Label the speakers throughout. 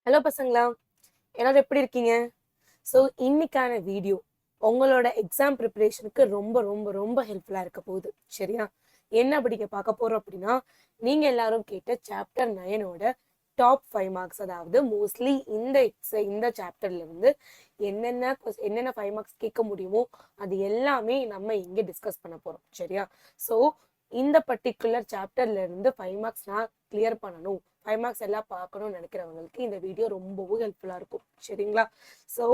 Speaker 1: Hello பசங்களா, எல்லாரும் எப்படி இருக்கீங்க? ஸோ இன்னைக்கான வீடியோ உங்களோட எக்ஸாம் ப்ரிப்பரேஷனுக்கு ரொம்ப ரொம்ப ரொம்ப ஹெல்ப்ஃபுல்லாக இருக்க போகுது. சரியா? என்ன படிக்க பார்க்க போறோம் அப்படின்னா, நீங்க எல்லாரும் கேட்ட சாப்டர் 9ஓட டாப் 5 மார்க்ஸ், அதாவது மோஸ்ட்லி இந்த சாப்டர்ல இருந்து என்னென்ன 5 மார்க்ஸ் கேட்க முடியுமோ அது எல்லாமே நம்ம இங்கே டிஸ்கஸ் பண்ண போறோம். சரியா? ஸோ இந்த பர்டிகுலர் சாப்டர்ல இருந்து 5 மார்க்ஸ் நான் கிளியர் பண்ணணும், 5 மார்க்ஸ் எல்லாம் பார்க்கணும்னு நினைக்கிறவங்களுக்கு இந்த வீடியோ ரொம்பவும் ஹெல்ப்ஃபுல்லாக இருக்கும். சரிங்களா? ஸோ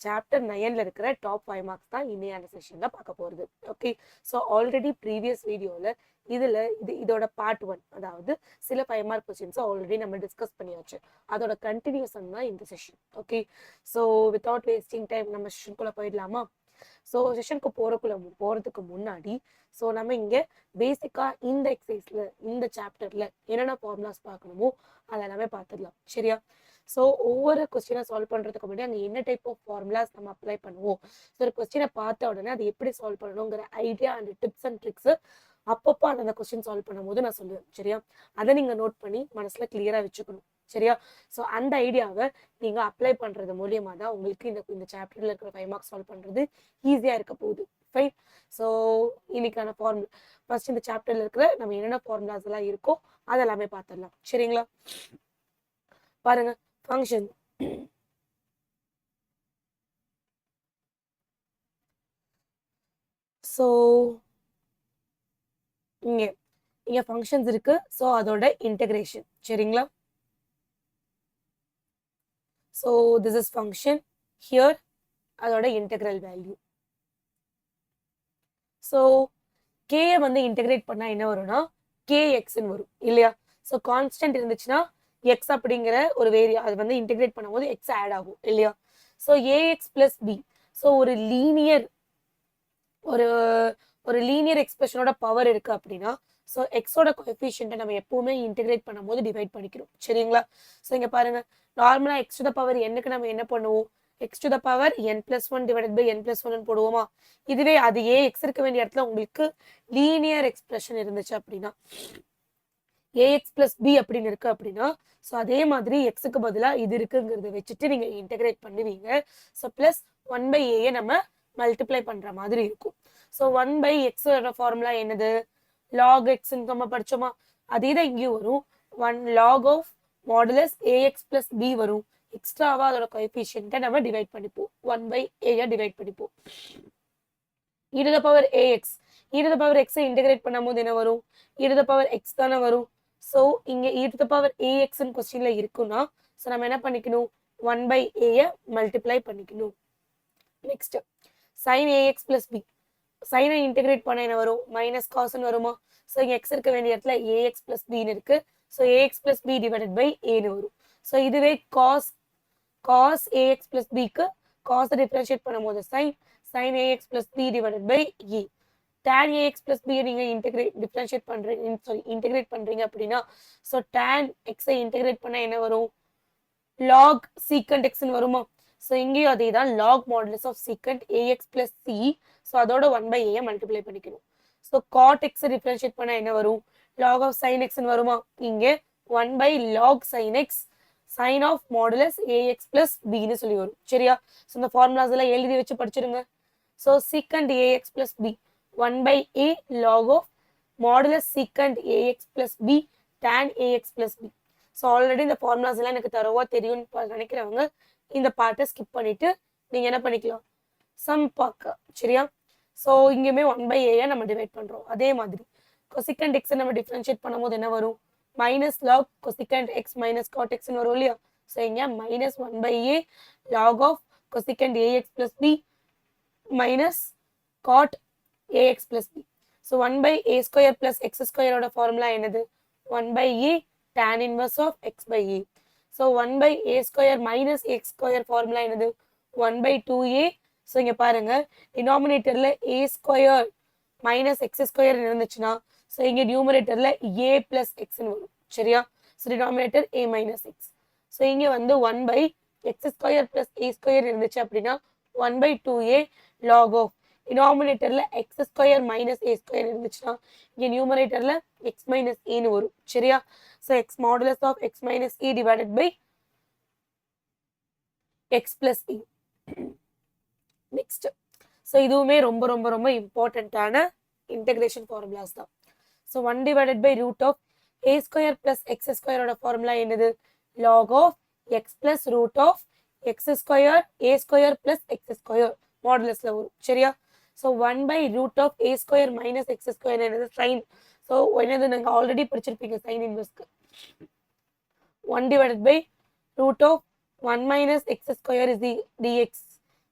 Speaker 1: சாப்டர் 9ல இருக்கிற டாப் 5 மார்க்ஸ் தான் இன்னையான செஷன்ல பார்க்க போகிறது. ஓகே, ஸோ ஆல்ரெடி ப்ரீவியஸ் வீடியோவில் இதோட பார்ட் 1, அதாவது சில 5 மார்க் கொஸ்டின்ஸ் ஆல்ரெடி நம்ம டிஸ்கஸ் பண்ணியாச்சு. அதோட கண்டினியூஷன் தான் இந்த session. Okay, so without wasting time நம்ம செஷனுக்குள்ளே போயிடலாமா? ஸோ செஷனுக்கு போகிறதுக்கு முன்னாடி ஸோ நம்ம இங்கே பேசிக்காக இந்த எக்ஸசைஸில் இந்த சாப்டரில் என்னென்ன ஃபார்முலாஸ் பார்க்கணுமோ அதெல்லாமே பார்த்துடலாம். சரியா? ஸோ ஒவ்வொரு கொஸ்டினை சால்வ் பண்ணுறதுக்கு முன்னாடி அங்கே என்ன டைப் ஆஃப் ஃபார்முலாஸ் நம்ம அப்ளை பண்ணுவோம், ஸோ ஒரு கொஸ்டினை பார்த்த உடனே அது எப்படி சால்வ் பண்ணணுங்கிற idea and tips and tricks அப்பப்போ அந்த கொஸ்டின் சால்வ் பண்ணும்போது நான் சொல்லுவேன். சரியா? அதை நீங்கள் நோட் பண்ணி மனசில் கிளியராக வச்சுக்கணும். சரியா? ஸோ அந்த ஐடியாவை நீங்கள் அப்ளை பண்ணுறது மூலியமாக தான் உங்களுக்கு இந்த சாப்டரில் இருக்கிற 5 மார்க்ஸ் சால்வ் பண்ணுறது ஈஸியாக இருக்க போகுது. ஃபைன். ஸோ இன்னைக்கான ஃபார்முலா ஃபர்ஸ்ட் இந்த சாப்டர்ல இருக்கிற நம்ம என்னென்ன ஃபார்முலாஸ் எல்லாம் இருக்கோ அதெல்லாமே பார்த்துடலாம். சரிங்களா? பாருங்க, ஃபங்க்ஷன். ஸோ இங்க ஃபங்க்ஷன்ஸ் இருக்கு. ஸோ அதோட இன்டகிரேஷன். சரிங்களா? So this is function here, அதோட இன்டெக்ரல் வேல்யூ. ஸோ கேயை வந்து இன்டெகிரேட் பண்ணால் என்ன வரும்னா கேஎக்ஸ்ன்னு வரும் இல்லையா? ஸோ கான்ஸ்டன்ட் இருந்துச்சுன்னா எக்ஸ் அப்படிங்கிற ஒரு அது வந்து இன்டெகிரேட் பண்ணும்போது எக்ஸ் ஆட் ஆகும் இல்லையா? So a x plus b, so ஒரு லீனியர் எக்ஸ்பிரஷனோட பவர் இருக்கு அப்படின்னா ஸோ எக்ஸோட கோஎஃபிஷியன்ட்டை நம்ம எப்பவுமே இன்டெகிரேட் பண்ணும்போது டிவைட் பண்ணிக்கிறோம். சரிங்களா? ஸோ இங்கே பாருங்க, நார்மலாக எக்ஸ் டு த பவர் என்னுக்கு நம்ம என்ன பண்ணுவோம், x to the power n+1 divided by n+1 போடுவோமா? இதுவே அது ஏஎக்ஸ் இருக்க வேண்டிய இடத்துல உங்களுக்கு லீனியர் எக்ஸ்பிரஷன் இருந்துச்சு அப்படின்னா ஏஎக்ஸ் பிளஸ் பி அப்படின்னு இருக்கு அப்படின்னா ஸோ அதே மாதிரி எக்ஸுக்கு பதிலாக இது இருக்குங்கிறத வச்சுட்டு நீங்கள் இன்டெகிரேட் பண்ணுவீங்க. ஸோ ப்ளஸ் 1/a நம்ம மல்டிப்ளை பண்ணுற மாதிரி இருக்கும். ஸோ 1/xோட ஃபார்முலா என்னது? லாக் எக்ஸ்ன்னு நம்ம படிச்சோமா? அதே தான் இங்கேயும் வரும். 1 log of modulus a x plus b வரும். எக்ஸ்ட்ராவா அதோட கோஎஃபிஷியன்ட்டை நம்ம டிவைட் பண்ணிப்போம், 1/a டிவைட் பண்ணிப்போம். e to the power ax, e to the power x integrate பண்ணும்போது என்ன வரும்? e to the power x தானே வரும். ஸோ இங்கே e to the power ax கொஸ்டின்ல இருக்குன்னா ஸோ நம்ம என்ன பண்ணிக்கணும், 1/a மல்டிப்ளை பண்ணிக்கணும். Next sin ax plus b, சைனை இன்டெகிரேட் பண்ண என்ன வரும்? மைனஸ் காஸ்ன்னு வருமா? ஸோ இங்கே எக்ஸ் இருக்க வேண்டிய இடத்துல ax பிளஸ் பின்னு இருக்கு. So ax plus b divided by ஏன்னு வரும். ஸோ இதுவே காஸ் ax பிளஸ் பிக்கு காஸ் டிஃபரன்ஷியேட் பண்ணும்போது sin ax plus b divided by e. tan ax plus b நீங்க இன்டெகிரேட் பண்றீங்க அப்படின்னா ஸோ tan x இன்டெகிரேட் பண்ணா என்ன வரும்? log secant x வருமா? ஸோ இங்கேயும் அதே தான், log modulus of secant ax plus c. So அதோட 1/a மல்டிப்ளை பண்ணிக்கணும். ஸோ cot x டிஃபரன்ஷியேட் பண்ணா என்ன வரும்? log of sin x வருமா? இங்கே 1/log sin x sin of modulus ax plus b ன்னு சொல்லி வரும். சரியா? ஸோ இந்த ஃபார்முலாஸ் எல்லாம் எழுதி வச்சு படிச்சிருங்க. So secant ax plus b 1/a log of modulus secant ax plus b tan ax plus b. So already இந்த ஃபார்முலாஸ் எல்லாம் எனக்கு தரவா தெரியும்னு நினைக்கிறவங்க இந்த பார்ட்டை ஸ்கிப் பண்ணிட்டு நீங்க என்ன பண்ணிக்கலாம், சம் பார்க்க. சரியா? ஸோ இங்கேயுமே 1/a நம்ம டிவைட் பண்றோம். அதே மாதிரி cosecant x நம்ம டிஃபரன்ஷியேட் பண்ணும்போது என்ன வரும்? Minus lock cosecant x minus cot x வரும் இல்லையா? ஸோ இங்க minus 1/a log of cosecant ax plus b minus cot ax plus b. So 1/a square plus x square ஓட ஃபார்முலா என்னது? 1/a tan inverse of x by a. So 1/a square minus x square formula என்னது? 1/2a. So இங்க பாருங்க, டினாமினேட்டர்ல a square minus x square இருந்துச்சுன்னா so இங்க நியூமரேட்டர்ல a plus x வரும். சரியா? So denominator a minus x. So இங்க வந்து 1/x square plus a square இருந்துச்சு அப்படின்னா 1/2a log of டினாமினேட்டர்ல x square minus a square இருந்துச்சுன்னா இங்க நியூமரேட்டர்ல x மைனஸ் ஏன்னு வரும். சரியா? So x modulus of x minus A divided by x plus a. Next so இதுவுமே ரொம்ப ரொம்ப ரொம்ப இம்பார்ட்டண்ட்டான இன்டெகிரேஷன் ஃபார்முலாஸ் தான். So 1 divided by root of A square plus X ஸ்கொயரோட ஃபார்முலா என்னது? Log of X plus root of X square A square plus X square மாடுலஸில் வரும். சரியா? So 1 by root of A square minus X square என்னது? Sine. So என்னது நீங்கள் already படிச்சிருப்பீங்க sine இன்வெர்ஸ்க்கு. 1 divided by root of 1 minus x square is the dx.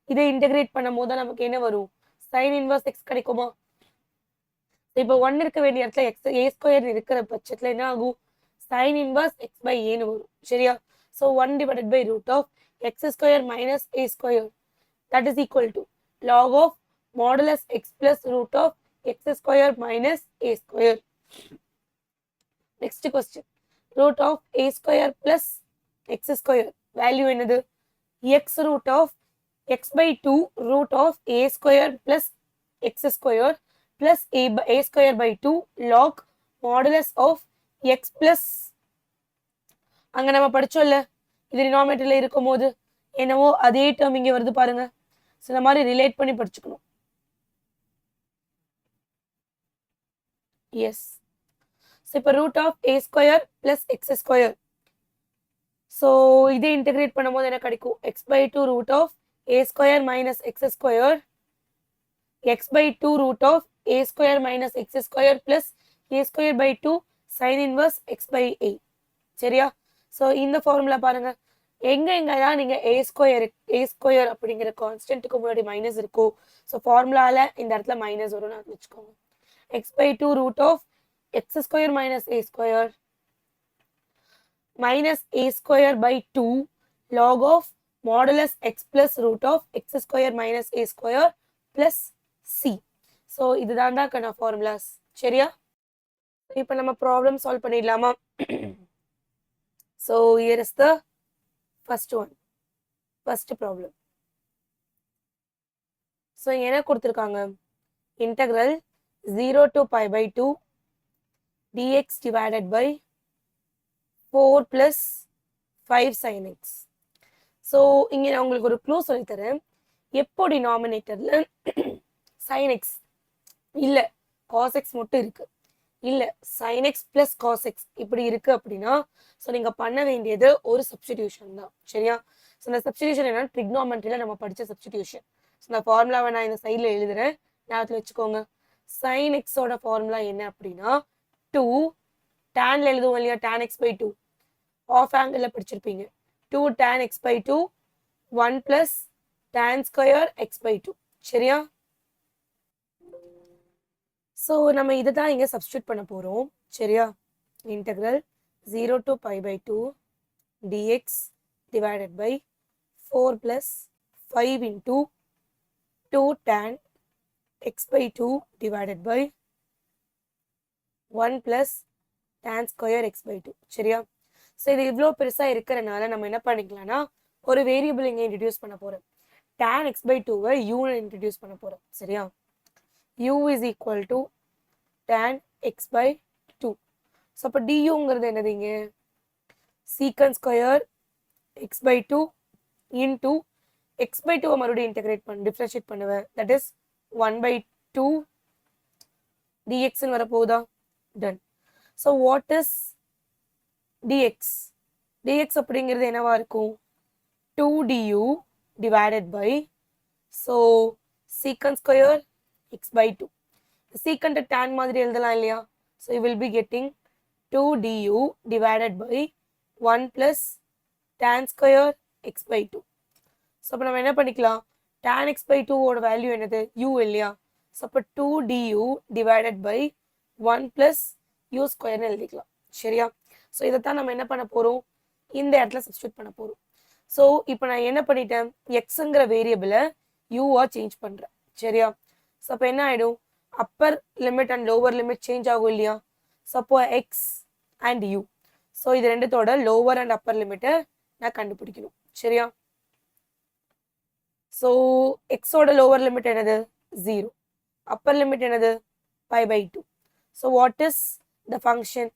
Speaker 1: இதை integrate பண்ணும்போது தான் நமக்கு என்ன வரும்? sin inverse x கிடைக்குமா? இப்போ 1 இருக்க வேண்டிய இடத்துல x a ஸ்கொயர் இருக்கிற பட்சத்தில் என்ன ஆகும்? sin inverse x by a னு வரும். சரியா? So 1 divided by root of x square minus a square that is equal to log of modulus x plus root of x square minus a square. Next question. Root of a square plus x square value என்னது? x root of x by 2 root of a square plus x square plus a square by 2 log modulus of x plus அங்க நம்ம படிச்சோம்ல இது டினாமினேட்டர்ல இருக்கும்போது என்னவோ அதே term இங்க வருது பாருங்க. ஸோ இந்த மாதிரி ரிலேட் பண்ணி படிச்சுக்கணும். எஸ். ஸோ இப்போ root of A square plus X square. So இதை இன்டெகிரேட் பண்ணும்போது என்ன கிடைக்கும்? X by two root of A square minus X square X by two root of A square minus X square plus A square by two sine inverse X by A. சரியா? So இந்த formula பாருங்க. எங்கெங்கெல்லாம் நீங்கள் ஏ square அப்படிங்கிற கான்ஸ்டன்ட்டுக்கு முன்னாடி minus இருக்கும். So ஃபார்முலாவில் இந்த இடத்துல மைனஸ் வரும்னு வச்சுக்கோங்க. X by two root of x square minus a square minus a square by 2 log of modulus x plus root of x square minus a square plus c. So இதுதான் தான் formulas. சரியா? இப்போ நம்ம problem solve பண்ணிடலாமா? So here is the first one. First problem. So என்ன கொடுத்திருக்காங்க? Integral 0 to pi by 2 dx divided by 4 plus 5 sin x. So இங்கே நான் உங்களுக்கு ஒரு க்ளூ சொல்லித்தரேன். எப்போ டினாமினேட்டரில் sin x இல்லை cos x மட்டும் இருக்குது, இல்லை sin x plus cos x இப்படி இருக்குது அப்படின்னா ஸோ நீங்கள் பண்ண வேண்டியது ஒரு சப்ஸ்டிடியூஷன் தான். சரியா? ஸோ இந்த சப்ஸ்டிடியூஷன் என்னன்னா ட்ரிக்னாமெட்ரியில் நம்ம படித்த சப்ஸ்டிடியூஷன். ஸோ இந்த ஃபார்முலாவை நான் இந்த சைடில் எழுதுகிறேன், ஞாபகத்தில் வச்சுக்கோங்க. sin x-ஓட ஃபார்முலா என்ன அப்படின்னா 2 tan எழுதுவோம் இல்லையா? tan x by 2 ஆஃப் ஆங்கிளில் படிச்சிருப்பீங்க. 2 tan x by 2 1 plus tan square x by 2. சரியா? ஸோ நம்ம இதை தான் இங்கே சப்ஸ்டியூட் பண்ண போகிறோம். சரியா? Integral 0 to pi by 2 dx divided by 4 plus 5 into 2 tan x by 2 divided by 1 plus tan square x by 2. சரியா? ஸோ இது இவ்வளோ பெருசாக இருக்கிறனால நம்ம என்ன பண்ணிக்கலாம்னா ஒரு வேரியபிள் இங்கே இன்ட்ரடியூஸ் பண்ண போகிறோம். tan x by 2வை யூன்னு இன்ட்ரடியூஸ் பண்ண போகிறோம். சரியா? u is equal to tan x by 2. So அப்போ duங்கிறது என்னது? இங்கே secant square x by 2 into x by 2 மறுபடியும் இன்டெகிரேட் டிஃப்ரென்ஷியேட் பண்ணுவேன். தட் இஸ் 1 by 2 dxன்னு வரப்போகுதா? Done. So what is dx? dx அப்படிங்கிறது என்னவா இருக்கும்? 2 du divided by so secant square x by 2. secant tan மாதிரி எழுதலாம் இல்லையா? So you will be getting 2 du divided by 1 plus tan square x by 2. So அப்போ நம்ம என்ன பண்ணிக்கலாம்? tan x by 2ஓட வேல்யூ என்னது? u இல்லையா? ஸோ அப்போ 2 du divided by 1 plus u ஸ்கொயர்னு எழுதிக்கலாம். சரியா? ஸோ இதைத்தான் நம்ம என்ன பண்ண போகிறோம்? இந்த இடத்துல சப்ஸ்டியூட் பண்ண போகிறோம். ஸோ இப்போ நான் என்ன பண்ணிட்டேன்? எக்ஸுங்கிற வேரியபிளை யூவாக சேஞ்ச் பண்ணுறேன். சரியா? ஸோ அப்போ என்ன ஆகிடும்? Appar limit and lower limit change ஆகும் இல்லையா? ஸோ அப்போ எக்ஸ் அண்ட் யூ. ஸோ இது ரெண்டுத்தோட லோவர் அண்ட் அப்பர் லிமிட்டை நான் கண்டுபிடிக்கணும். சரியா? ஸோ எக்ஸோட லோவர் லிமிட் என்னது? 0. அப்பர் லிமிட் என்னது? pi by 2. So what is the function?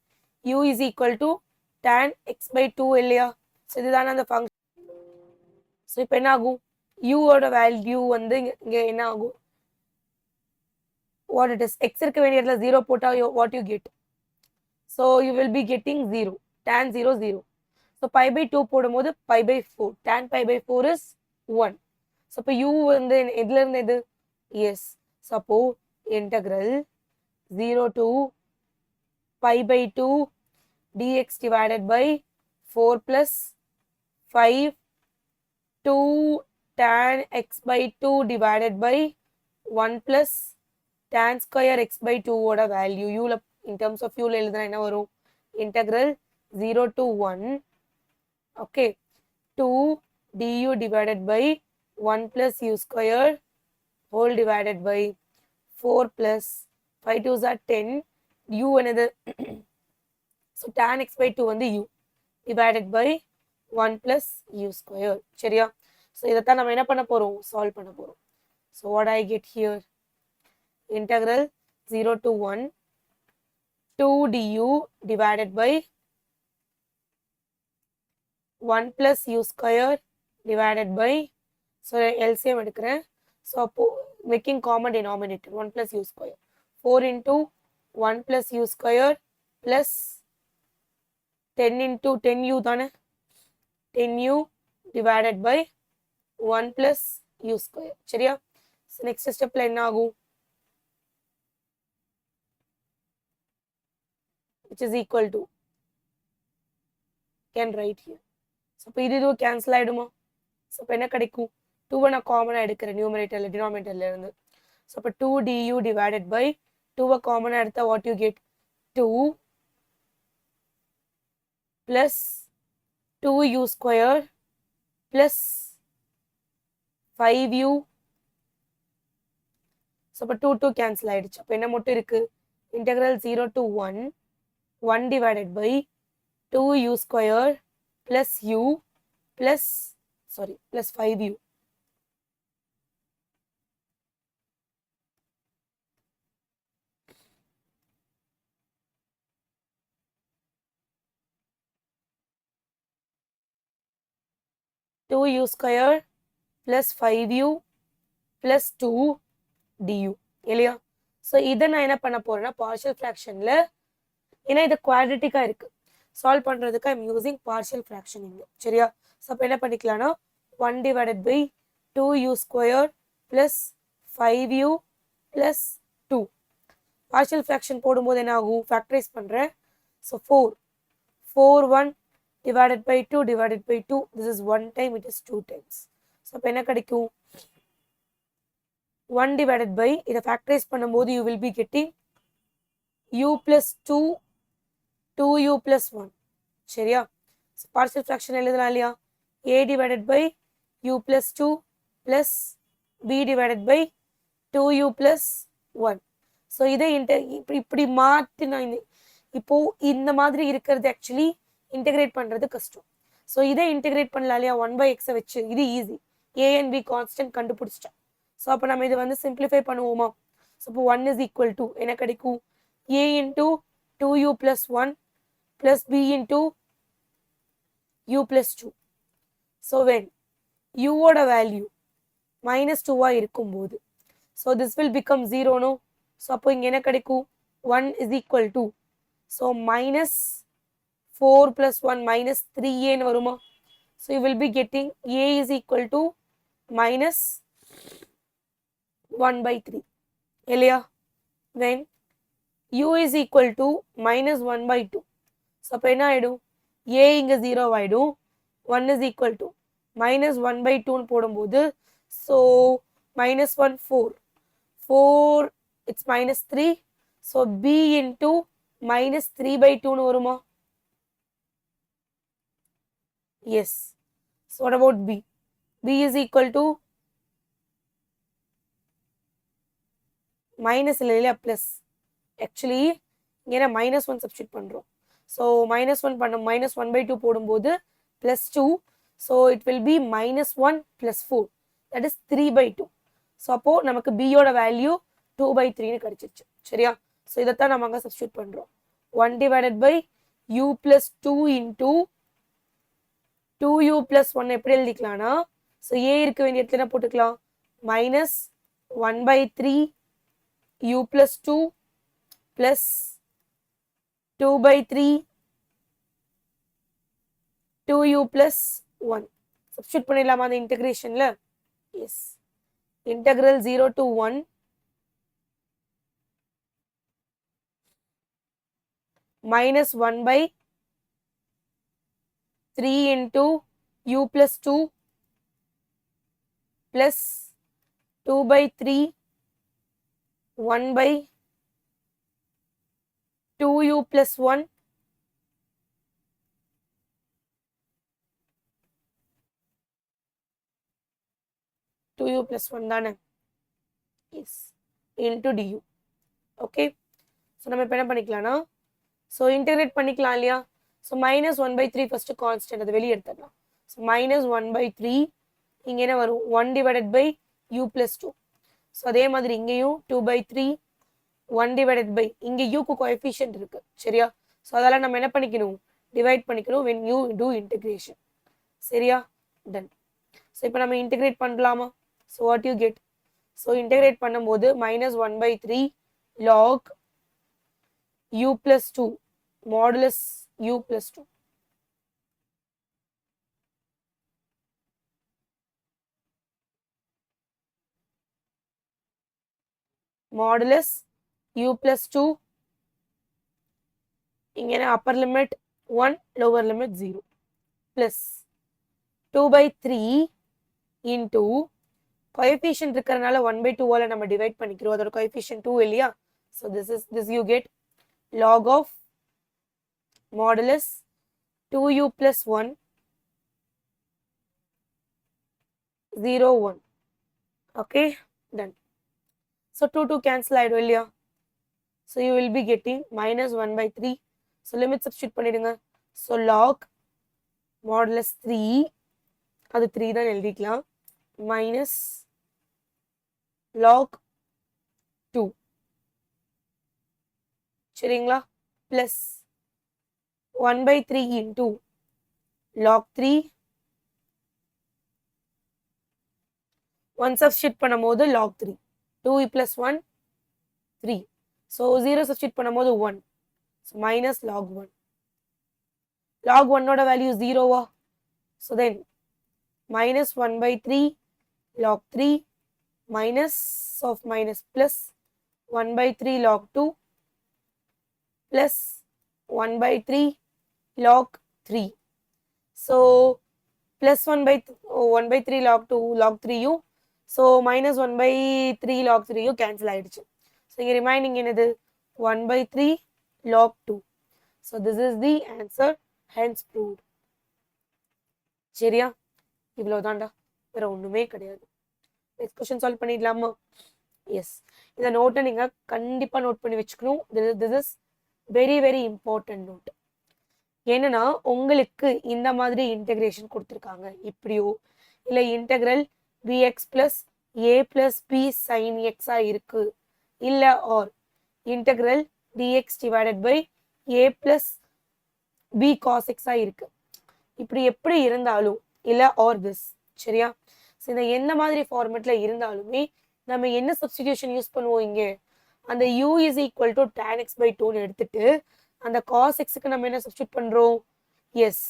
Speaker 1: u is equal to tan x by 2 இல்லையா? ஸோ இதுதானே அந்த ஃபங்க்ஷன். ஸோ இப்போ என்ன ஆகும், யூவோட வேல்யூ வந்து இங்கே என்ன ஆகும், வாட் இட் இஸ், எக்ஸ் இருக்க வேண்டிய இடத்துல 0 போட்டால் what you get, so you will be getting 0, tan 0 0. So π/2 போடும்போது π/4, tan π/4 இஸ் 1. ஸோ இப்போ யூ வந்து எதுல இருந்து எது, எஸ். ஸோ அப்போ integral 0 to π/2 dx divided by 4 plus 5 2 tan x/2 divided by 1 plus tan square x/2 ஓட வேல்யூ யூல in terms of யூல எழுதுனா என்ன வரும், integral 0 to 1 okay 2 du divided by 1 plus u square whole divided by 4 plus 5 2s are 10 u என்னது so tan x/2 வந்து u divided by 1 plus u square சரியா. so இதைத்தான் நம்ம என்ன பண்ண போறோம், சால்வ் பண்ண போறோம். so what I get here, integral 0 to 1 2 du divided by 1 plus u square divided by, so LCM எடுக்கிறேன். so அப்போ making common denominator 1 plus u square 4 into 1 plus u square plus 10 into 10u தானே 10u divided by 1 plus u square சரியா. so next stepல என்ன ஆகும், which is equal to, can write here. so இப்போ இது cancel ஆயிடுமா, so இப்போ என்ன கிடைக்கும், 2 நான் காமனா எடுக்கிறேன் நியூமரேட்டர்ல டினாமினேட்டர்ல இருந்து. so இப்போ 2 du divided by 2 காமனா எடுத்தா what you get 2 plus 2u square plus 5u. so இப்போ 2 கேன்சல் ஆயிடுச்சு. அப்போ என்ன மட்டும் இருக்கு, integral 0 to 1 1 divided by 2u square plus u plus sorry plus 5u. two u square plus 5u plus 2 du இல்லையா. So இதை நான் என்ன பண்ண போறேன்னா பார்ஷியல் ஃப்ராக்ஷன்ல, ஏன்னா இது குவாட்ரட்டிக்கா இருக்கு, சால்வ் பண்றதுக்கு ஐம் யூசிங் பார்ஷியல் ஃப்ராக்ஷன் இங்க சரியா. ஸோ அப்போ என்ன பண்ணிக்கலாம்னா 1 divided by 2u square plus 5u plus 2. Partial fraction போடும்போது என்ன ஆகும், ஃபேக்டரைஸ் பண்றேன். So 4 1 divided by 2 divided by 2, this is 1 time, it is 2 times. so அப்போ என்ன கிடைக்கும், 1 divided by இதை ஃபேக்டரைஸ் பண்ணும்போது you will be getting u plus 2 2u plus 1 சரியா. so partial fraction எழுதலாம் இல்லையா, a divided by u plus 2 plus b divided by 2u plus 1. so இதை இப்படி மாற்றி நான் இப்போ இந்த மாதிரி இருக்கிறது ஆக்சுவலி இன்டெகிரேட் பண்றது கஷ்டம். ஸோ இதை இன்டெகிரேட் பண்ணலாம் இல்லையா 1/x வச்சு, இது easy, a and b constant கண்டுபிடிச்சிட்டேன். ஸோ அப்போ நம்ம இதை வந்து சிம்பிளிஃபை பண்ணுவோமா. ஸோ இப்போ 1 is equal to என்ன கிடைக்கும், a into 2u plus 1 plus b into u plus 2. So when u ஓட வேல்யூ -2 இருக்கும்போது so this will become 0 no. So அப்போ இங்கே என்ன கிடைக்கும், 1 is equal to, so -4 plus 1 -3a வருமா. so you will be getting a is equal to -1/3 இல்லையா. when u is equal to -1/2, so அப்போ என்ன ஆயிடும், a இங்க 0 ஆயிடும், 1 is equal to -1/2 போடும்போது so -1 4 it's -3, so b into -3/2 வருமா. yes. so what about b, b is equal to minus இல்லையா plus, actually இங்கே -1 substitute பண்றோம். so -1 பண்ண -1/2 போடும்போது +2, so it will be -1 plus 4, that is 3/2. so அப்போ நமக்கு b ஓட வேல்யூ 2/3 கிடைச்சிருச்சு சரியா. so இதைத்தான் நம்ம அங்கே சப்ஸ்டியூட் பண்றோம். 1 divided by u plus 2 into 2u plus 1 எப்படி எழுதிக்கலாம்னா ஸோ ஏ இருக்க வேண்டிய இடத்துல என்ன போட்டுக்கலாம், minus 1/3 u plus 2 plus 2/3 2u plus 1. Substitute பண்ணிடலாமா அந்த இன்டெகிரேஷன்ல? S. Integral 0 to 1 minus 1/3 into u plus 2 plus 2/3 1/2u plus 1 2u plus 1 தானே? Yes. into du. Okay. So நம்ம இப்போ என்ன பண்ணிக்கலாம்னா, ஸோ இன்டெகிரேட் பண்ணிக்கலாம் இல்லையா? ஸோ மைனஸ் 1/3 ஃபர்ஸ்ட் கான்ஸ்டன்ட், அதை வெளியே எடுத்துடலாம். ஸோ மைனஸ் 1/3 இங்கே என்ன வரும், 1 divided by u plus 2. So அதே மாதிரி இங்கேயும் 2/3 1 டிவைடட் பை, இங்கே யூக்கு கோஎஃபிஷியன்ட் இருக்கு சரியா? ஸோ அதெல்லாம் நம்ம என்ன பண்ணிக்கணும், டிவைட் பண்ணிக்கணும் when you do integration. சரியா? டன். ஸோ இப்போ நம்ம இன்டெகிரேட் பண்ணலாமா? So what you get, so integrate பண்ணும்போது minus 1/3 log u plus 2 modulus u plus 2 modulus u plus 2 இங்கே upper limit 1 lower limit 0 plus 2/3 into coefficient இருக்கிறனால 1/2 ஆல நம்ம டிவைட் பண்ணிக்கிறோம், அதோட coefficient 2 இல்லையா? so this you get log of modulus 2u plus 1 0 1. okay, done. so 2 cancel ஆயிடும் இல்லையா? so you will be getting minus 1/3. so limit substitute பண்ணிடுங்க. so log modulus 3, அது 3 தான் எழுதிக்கலாம், minus log 2 சரிங்களா? plus 1/3 into log 3 1 substitute பண்ணும்போது log 3 2 plus 1 3. so 0 substitute பண்ணும்போது 1. so minus log 1. log 1 ஓட value 0வா? so then minus 1/3 log 3 minus of minus plus 1/3 log 2 plus 1/3 log 3. so plus 1/3 log 2 log 3u, so minus 1/3 log 3u cancel ஆயிடுச்சு. so இங்க remaining என்னது, 1/3 log 2. so this is the answer, hence proved. சரியா? இவ்வளவுதான்டா, வேற ஒண்ணுமே கிடையாது. Next question solve பண்ணிடலாமா? S. இந்த நோட்டை நீங்க கண்டிப்பா நோட் பண்ணி வச்சுக்கணும். this is very very important note. ஏன்னா உங்களுக்கு இந்த மாதிரி இன்டெகிரேஷன் கொடுத்துருக்காங்க, இப்படியோ இல்லை integral bx plus a plus b sin x இருக்கு, இல்லை or integral dx divided by a plus b cos x இருக்கு. இப்படி எப்படி இருந்தாலும் இல்லை ஆர் திஸ் சரியா? இந்த எந்த மாதிரி ஃபார்மேட்ல இருந்தாலுமே நம்ம என்ன சப்ஸ்டிடியூஷன் யூஸ் பண்ணுவோம், இங்கே அந்த u is equal to tan x by 2 எடுத்துட்டு அந்த cos x-க்கு நம்ம என்ன சப்ஸ்டியூட் பண்றோம்? எஸ்,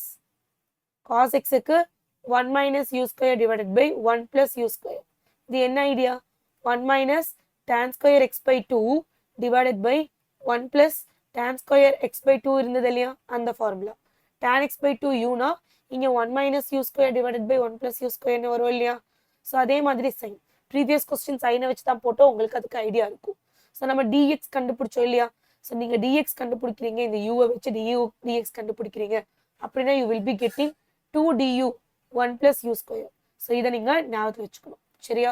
Speaker 1: cos x-க்கு 1 minus u square divided by 1 plus u square. இது என்ன idea? 1 minus tan square x by 2 divided by 1 plus tan square x by 2 இருந்தது இல்லையா, அந்த formula. tan x by 2 u னா இங்க 1 minus u square divided by 1 plus u square னு வரும் இல்லையா? ஸோ அதே மாதிரி சைன், ப்ரீவியஸ் கொஸ்டின் சைனை வச்சு தான் போட்டோம், உங்களுக்கு அதுக்கு ஐடியா இருக்கும். ஸோ நம்ம dx கண்டுபிடிச்சோம் இல்லையா? ஸோ நீங்க dx கண்டுபிடிக்கிறீங்க, இந்த u வச்சு dx கண்டுபிடிக்கிறீங்க அப்படின்னா you will be getting 2 du 1 plus u square. So இதை நீங்க ஞாபகத்தில் வச்சுக்கணும் சரியா?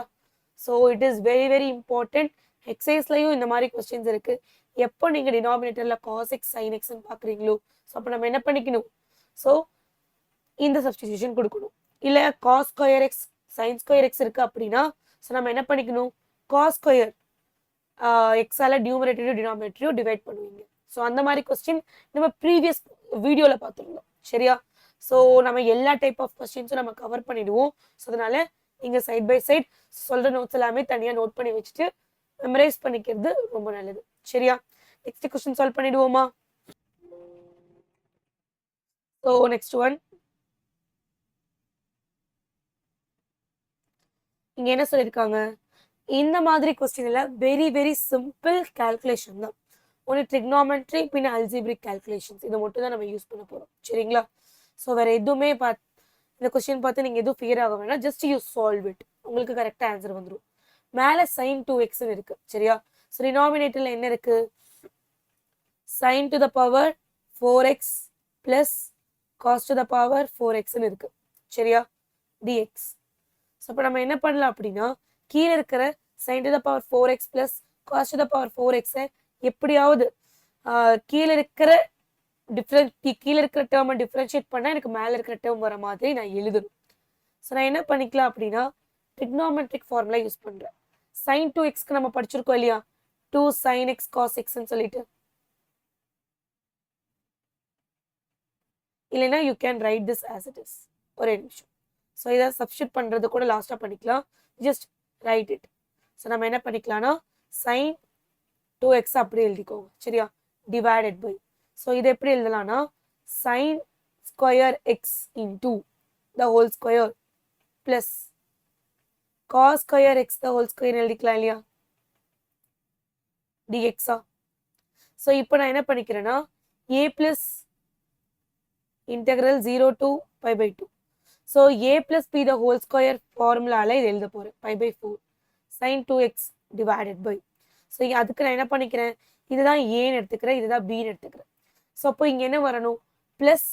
Speaker 1: So it is very very important. எக்ஸசைஸ்லையும் இந்த மாதிரி கொஸ்டின்ஸ் இருக்கு. எப்போ நீங்க டினாமினேட்டர்ல cos x sin x பாக்குறீங்களோ, ஸோ அப்போ நம்ம என்ன பண்ணிக்கணும், ஸோ இந்த சப்ஸ்டிடியூஷன் கொடுக்கணும். இல்லை cos square x sin square x இருக்கு அப்படின்னா ஸோ நம்ம என்ன பண்ணிக்கணும், cos square எக்ஸால நியூமரேட்டரையும் டினாமினேட்டரையும் டிவைட் பண்ணுவீங்க. ஸோ அந்த மாதிரி கொஸ்டின் நம்ம ப்ரீவியஸ் வீடியோவில் பார்த்துருந்தோம் சரியா? ஸோ நம்ம எல்லா டைப் ஆஃப் கொஸ்டின்ஸும் நம்ம கவர் பண்ணிடுவோம். ஸோ அதனால நீங்கள் சைட் பை சைட் சொல்கிற நோட்ஸ் எல்லாமே தனியாக நோட் பண்ணி வச்சுட்டு மெமரைஸ் பண்ணிக்கிறது ரொம்ப நல்லது. சரியா? நெக்ஸ்ட் கொஸ்டின் சால்வ் பண்ணிடுவோமா? ஸோ நெக்ஸ்ட் ஒன், இங்க என்ன சொல்லியிருக்காங்க, இந்த மாதிரி கொஸ்டின்ல வெரி வெரி சிம்பிள் கால்குலேஷன் தான். ஒன்று ட்ரிக்னாமெட்ரி, பின்ன அல்ஜிப்ரிக் கால்குலேஷன்ஸ், இதை மட்டும் தான் நம்ம யூஸ் பண்ண போகிறோம். சரிங்களா? ஸோ வேற எதுவுமே இந்த கொஸ்டின் பார்த்து நீங்கள் எதுவும் ஃபியர் ஆக வேணாம். ஜஸ்ட் யூ சால்வ் இட், உங்களுக்கு கரெக்டாக ஆன்சர் வந்துடும். மேலே sin 2x இருக்கு. சரியா? ஸோ டினாமினேட்டர்ல என்ன இருக்கு? sin to the power 4x plus cos to the power 4x இருக்கு. சரியா? dx. ஸோ இப்போ நம்ம என்ன பண்ணலாம் அப்படின்னா, கீழே இருக்கிற sin to the power 4x plus cos to the power 4x எப்படியாவது கீழே இருக்கிற டேர்மை டிஃபரன்ஷியேட் பண்ணால் எனக்கு மேலே இருக்கிற டேர்ம் வர மாதிரி நான் எழுதணும். ஸோ நான் என்ன பண்ணிக்கலாம் அப்படின்னா, ட்ரிக்னாமெட்ரிக் ஃபார்முலா யூஸ் பண்ணுறேன். sin 2xக்கு நம்ம படிச்சிருக்கோம் இல்லையா, 2 sin x cos xன்னு சொல்லிட்டு. இல்லைன்னா you can write this as it is. ஒரே நிமிஷம். ஸோ இதை சப்ஸ்டியூட் பண்ணுறது கூட லாஸ்ட்டாக பண்ணிக்கலாம். Just right it. ஸோ நம்ம என்ன பண்ணிக்கலாம்னா, sin 2x அப்படி எழுதிக்கோங்க. சரியா? Divided by. ஸோ இதை எப்படி எழுதலாம்னா, sin square x into the whole square plus cos square x the whole square எழுதிக்கலாம் இல்லையா, dx. ஸோ இப்போ நான் என்ன பண்ணிக்கிறேன்னா, a plus integral 0 to pi by 2. So a plus b the whole square ஃபார்முலால இது எழுத போகிறேன். pi by 4 sin 2x divided by. So அதுக்கு நான் என்ன பண்ணிக்கிறேன், இதுதான் ஏன்னு எடுத்துக்கிறேன், இதுதான் பின்னு எடுத்துக்கிறேன். ஸோ அப்போ இங்கே என்ன வரணும், ப்ளஸ்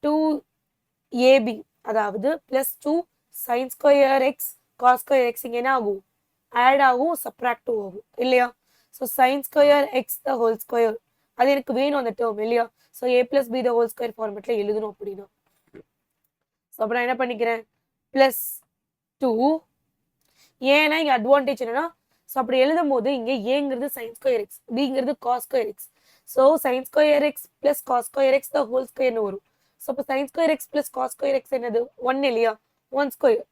Speaker 1: 2ab, அதாவது plus 2 sin square x cos square x இங்கே என்ன ஆகும், ஆட் ஆகும், சப்ராக்டும் ஆகும் இல்லையா. So sin square x the whole square அது எனக்கு வேணும் அந்த டேர்ம் இல்லையா. So a plus b the whole square ஃபார்மெட்டில் எழுதணும் அப்படின்னா. ஸோ அப்போ நான் என்ன பண்ணிக்கிறேன், ப்ளஸ் 2. ஏன்னா இங்கே அட்வான்டேஜ் என்னன்னா, ஸோ அப்படி எழுதும் போது இங்கே ஏங்கிறது sin square x, பிங்கிறது cos square x. So sin square x plus cos square x the whole square வரும். ஸோ இப்போ sin square x plus cos square x என்னது, 1 இல்லையா, 1 square.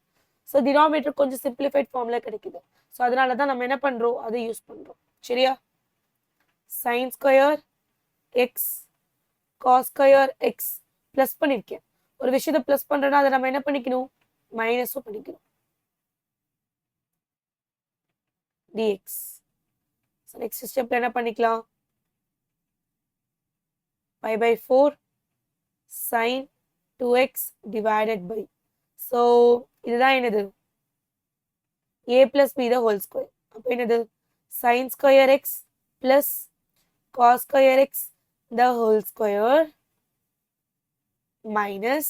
Speaker 1: ஸோ டினாமினேட்டர் கொஞ்சம் சிம்பிளிஃபைட் ஃபார்ம்ல கிடைக்குது. ஸோ அதனால தான் நம்ம என்ன பண்ணுறோம், அதை யூஸ் பண்ணுறோம். சரியா? sin square x cos square x plus பண்ணியிருக்கேன். ஒரு விஷயத்தை ப்ளஸ் பண்ணுறேன்னா அதை நம்ம என்ன பண்ணிக்கணும், மைனஸும் பண்ணிக்கணும், dx. ஸோ நெக்ஸ்ட் ஸ்டெப்ல என்ன பண்ணிக்கலாம், pi by 4 sin 2x divided by. So இதுதான் என்னது, a plus b the whole square. அப்போ என்னது, sin square x plus cos square x the whole square minus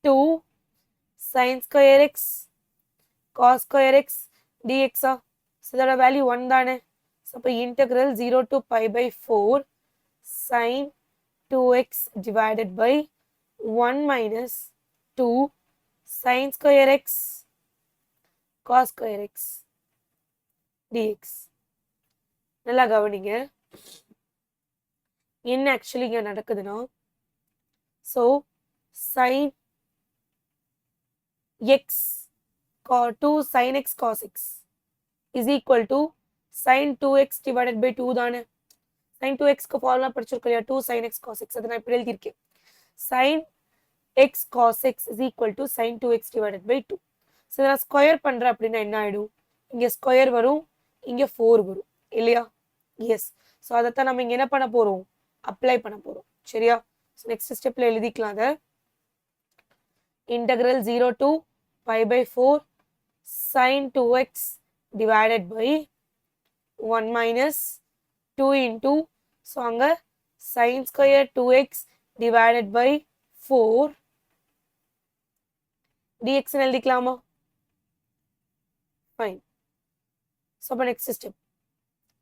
Speaker 1: 2 sin square x cos square x dx. So இதோட value 1 தானே. So அப்போ integral 0 to pi by 4 sin 2x divided by 1 minus 2 sin square x cos square x dx. நல்லா கவனிங்க, என்ன actually இங்கே நடக்குதுன்னா, so sin x 2 sin x cos x is equal to sin 2x divided by 2 தானே. sin 2xக்கு formula படிச்சிருக்கோம் இல்லையா, 2 sin x cos x. அதை நான் இப்படி எழுதியிருக்கேன், sin x cos x is equal to sin 2x divided by 2. So இதை நான் square பண்ணுறேன் அப்படின்னா என்ன ஆகிடும், இங்கே ஸ்கொயர் வரும், இங்கே 4 வரும் இல்லையா. எஸ். ஸோ அதைத்தான் நம்ம இங்கே என்ன பண்ண போகிறோம், அப்ளை பண்ண போகிறோம். சரியா? ஸோ நெக்ஸ்ட் ஸ்டெப்பில் எழுதிக்கலாம் அதை, integral 0 to pi by 4 sin 2x divided by 1 minus 2 into, so அங்கே sin square 2x divided by 4 dx எழுதிக்கலாமா, ஃபைன். ஸோ அப்போ next step,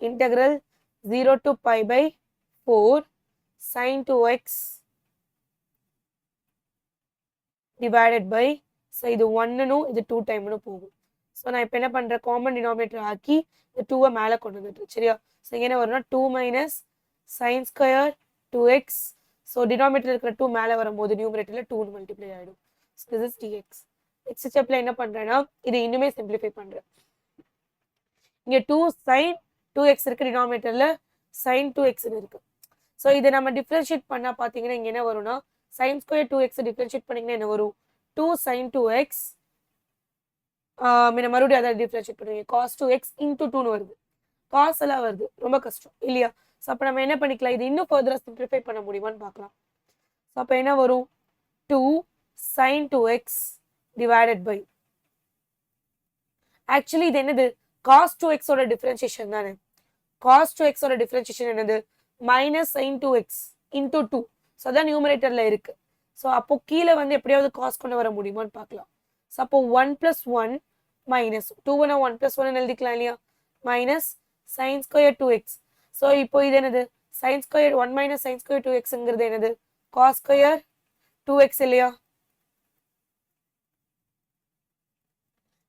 Speaker 1: integral 0 to pi by 4 sin 2x divided by, so இது 1னும் இது 2 டைம்னு போகும். ஸோ நான் இப்போ என்ன பண்ணுறேன், காமன் டினாமினேட்டர் ஆக்கி இந்த 2வை மேலே கொண்டு வந்துட்டு. சரியா? ஸோ என்ன வரும்னா 2 minus sin square 2x. So denominator இருக்கிற 2 மேலே வரும்போது நியூமரேட்டரில் 2 மல்டிப்ளை ஆகிடும். So this is dx. Next ஸ்டெப்பில் என்ன பண்ணுறேன்னா இது இன்னுமே சிம்பிளிஃபை பண்ணுறேன். இங்கே 2 sin 2x இருக்குது, டினாமினேட்டரில் sin 2x இருக்குது. ஸோ இதை நம்ம டிஃப்ரென்ஷியேட் பண்ணால் பார்த்தீங்கன்னா இங்கே என்ன வரும்னா sin ஸ்கொயர் 2x டிஃப்ரென்ஷியேட் பண்ணிங்கன்னா என்ன வரும் 2 sin 2x மறுபடியும் அதை டிஃப்ரென்ஷியேட் பண்ணுவீங்க cos 2x into 2ன்னு வருது. காஸ் எல்லாம் வருது, ரொம்ப கஷ்டம் இல்லையா? ஸோ அப்போ நம்ம என்ன பண்ணிக்கலாம், இது இன்னும் ஃபர்தராக சிம்பிளிஃபை பண்ண முடியுமான்னு பார்க்கலாம். ஸோ அப்போ என்ன வரும் 2 sin 2x divided by, actually இது என்னது cos 2x ஓட டிஃபரன்ஷியேஷன் தானே. cos 2x ஓட டிஃபரன்ஷியேஷன் என்னது minus sin 2x into 2. So அதான் நியூமரேட்டர்ல இருக்கு. ஸோ அப்போ கீழே வந்து எப்படியாவது காஸ் கொண்டு வர முடியுமான்னு பார்க்கலாம். ஸோ அப்போ 1 + 1 மைனஸ் 2 1 + 1 எழுதிக்கலாம் இல்லையா, minus sin square 2x. So இப்போ இது என்னது sin square 1 minus sin square 2xங்கிறது என்னது cos ஸ்கொயர் 2x இல்லையா,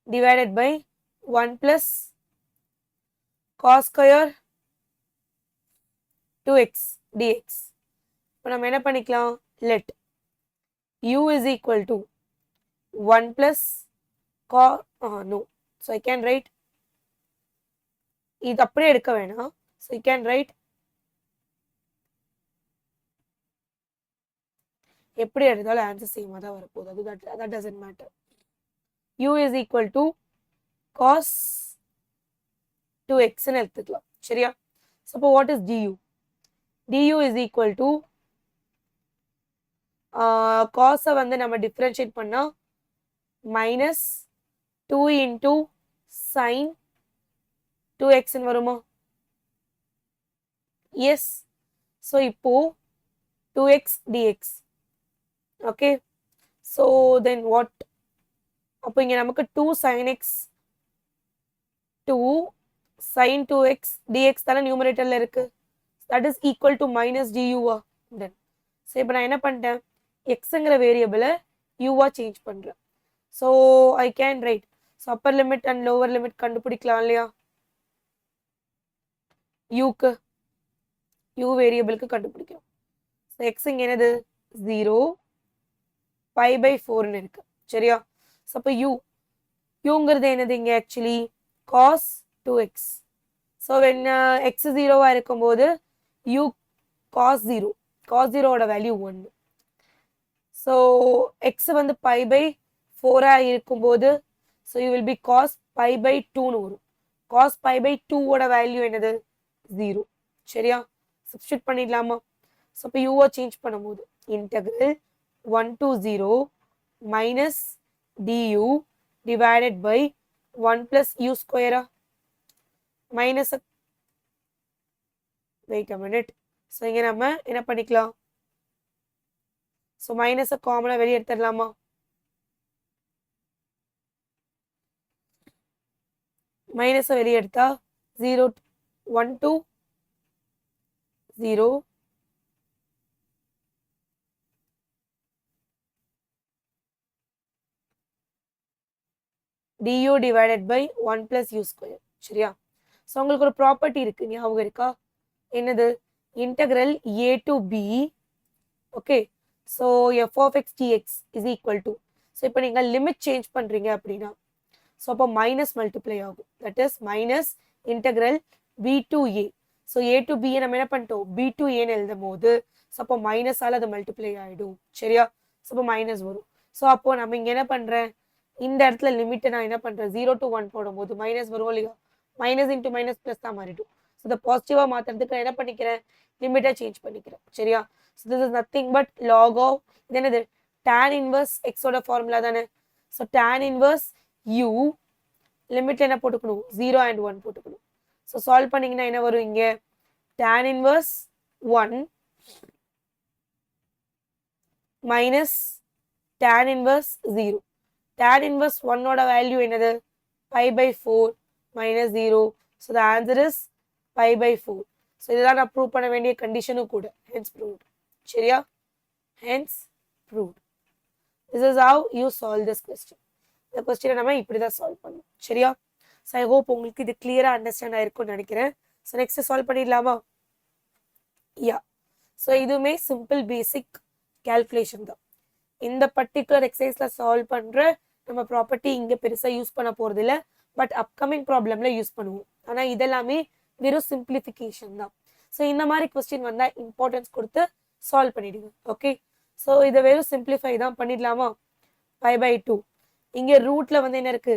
Speaker 1: divided by 1 plus cos square 2x dx. இப்போ நம்ம என்ன பண்ணிக்கலாம், let u is equal to 1 plus cos, no, so I can write, இது அப்படியே எடுக்க வேணாம், so you can write எப்படி எடுத்தாலும் ஆன்சர் சேமாக தான் வரப்போகுது, அது that doesn't matter. u is equal to cos 2x ன்னு எடுத்துக்கலாம் சரியா. ஸோ அப்போ what is du? du is equal to காஸை வந்து நம்ம டிஃப்ரென்ஷியேட் பண்ணால் மைனஸ் 2 into sin 2xன்னு வருமா, எஸ். ஸோ இப்போ 2x dx. Okay, so then what, அப்போ இங்கே நமக்கு 2 sin x 2 sin 2x dx தானே நியூமரேட்டரில் இருக்கு, that is equal to minus டியூவா. தென் ஸோ இப்போ நான் என்ன பண்ணிட்டேன், எக்ஸுங்கிற வேரியபிளை யூவா சேஞ்ச் பண்ணுறேன். So I can write, so upper limit and lower limit கண்டுபிடிக்கலாம் இல்லையா, யூக்கு யூ வேரியபிளுக்கு கண்டுபிடிக்கும். ஸோ எக்ஸ் இங்கே என்னது 0 π/4ன்னு இருக்கு சரியா. ஸோ அப்போ யூங்கிறது என்னது இங்கே actually cos 2x. So when x 0வா இருக்கும்போது யூ cos 0, cos 0ஓட வேல்யூ 1. ஸோ எக்ஸ் வந்து π/4 இருக்கும்போது so you will be cos π/2ன்னு வரும். cos π/2ஓட வேல்யூ என்னது 0 சரியா. சப்ஸ்டியூட் பண்ணிடலாமா. ஸோ இப்போ யூவை சேஞ்ச் பண்ணும்போது integral 1 to 0 minus du divided by 1 plus u square minus, wait a minute. So இங்கே நம்ம என்ன பண்ணிக்கலாம், ஸோ மைனஸை காமனாக வெளியே எடுத்துடலாமா. மைனஸை வெளியே எடுத்தா 0 1 to 0 du divided by 1 plus u square சரியா. ஸோ உங்களுக்கு ஒரு ப்ராப்பர்ட்டி இருக்கு ஞாபகம் இருக்கா, என்னது integral a to b. Okay, so f of x dx is equal to, so இப்போ நீங்கள் லிமிட் சேஞ்ச் பண்ணுறீங்க அப்படின்னா ஸோ அப்போ மைனஸ் மல்டிப்ளை ஆகும், that is minus integral b to a. So a to b நம்ம என்ன பண்ணிட்டோம் b to a எழுதும் போது ஸோ அப்போ மைனஸால் அது மல்டிப்ளை ஆகிடும் சரியா. ஸோ அப்போ மைனஸ் வரும். ஸோ அப்போ நம்ம இங்கே என்ன பண்ணுறேன், இந்த இடத்துல லிமிட்டை நான் என்ன பண்ணுறேன் 0 to 1 போடும்போது மைனஸ் வரும் இல்லையா, மைனஸ் இன்ட்டு மைனஸ் ப்ளஸ் தான் மாறிடும். ஸோ இதை பாசிட்டிவாக மாற்றுறதுக்கு நான் என்ன பண்ணிக்கிறேன், லிமிட்டை சேஞ்ச் பண்ணிக்கிறேன் சரியா. So this is nothing but log of, இது என்னது tan இன்வர்ஸ் எக்ஸோட ஃபார்முலா தானே. ஸோ tan இன்வர்ஸ் u லிமிட்டில் என்ன போட்டுக்கணும் 0 and 1 போட்டுக்கணும். ஸோ சால்வ் பண்ணிங்கன்னா என்ன வரும், இங்கே tan inverse 1 minus tan inverse 0. tan inverse 1ஓட வேல்யூ என்னது π/4 minus 0. So the answer is π/4. So இதுதான் நான் ப்ரூவ் பண்ண வேண்டிய கண்டிஷனும் கூட, hence proved சரியா, hence proved. This is how you solve this question. இந்த கொஸ்டினை நம்ம இப்படி தான் சால்வ் பண்ணணும் சரியா. ஸோ ஐ ஹோப் உங்களுக்கு இது கிளியராக அண்டர்ஸ்டாண்ட் ஆயிருக்கும்னு நினைக்கிறேன். ஸோ நெக்ஸ்ட் சால்வ் பண்ணிடலாமா. யா, ஸோ இதுவுமே சிம்பிள் பேசிக் கேல்குலேஷன் தான். இந்த பர்டிகுலர் எக்ஸசைஸில் சால்வ் பண்ணுற நம்ம ப்ராப்பர்ட்டி இங்கே பெருசாக யூஸ் பண்ண போகிறது இல்லை, பட் அப்கமிங் ப்ராப்ளமில் யூஸ் பண்ணுவோம். ஆனால் இதெல்லாமே வெறும் சிம்பிளிஃபிகேஷன் தான். ஸோ இந்த மாதிரி கொஸ்டின் வந்தால் இம்பார்ட்டன்ஸ் கொடுத்து சால்வ் பண்ணிடுங்க. ஓகே, ஸோ இதை வெறும் சிம்பிளிஃபை தான் பண்ணிடலாமா? 5/2 இங்கே ரூட்ல வந்து என்ன இருக்கு?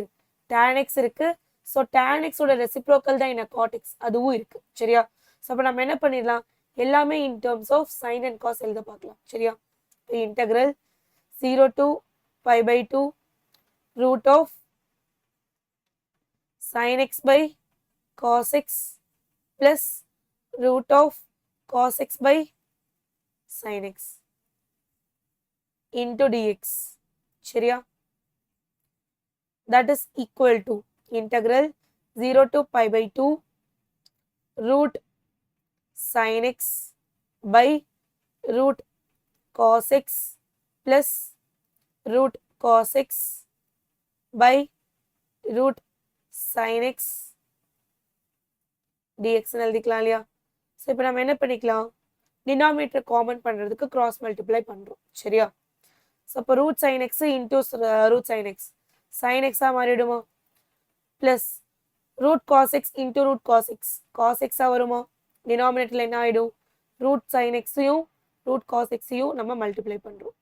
Speaker 1: tan x இருக்கு. ஸோ tan x ஓட ரெசிப்ரோக்கல் தான் என்ன? cot x, அதுவும் இருக்கு. சரியா? ஸோ அப்போ நம்ம என்ன பண்ணிடலாம்? எல்லாமே in terms of sine and cos எழுத பார்க்கலாம். சரியா? Integral 0 to π/2 root of sin x by cos x plus root of cos x by sin x into dx. சரியா? that is equal to integral 0 to π/2 root sin x by root cos x plus root cos x by root sin x dx எழுதிக்கலாம் இல்லையா? So இப்போ நம்ம என்ன பண்ணிக்கலாம்? Denominator common பண்ணுறதுக்கு cross multiply பண்ணுறோம். சரியா? ஸோ அப்போ root sine x into root sine x sine எக்ஸாக மாறிடுமா? Plus root cos x into root cos எக்ஸாக வருமா? டினாமினேட்டரில் என்ன ஆகிடும்? ரூட் சைன் எக்ஸையும் ரூட் காஸ் எக்ஸையும் நம்ம மல்டிப்ளை பண்ணுறோம்.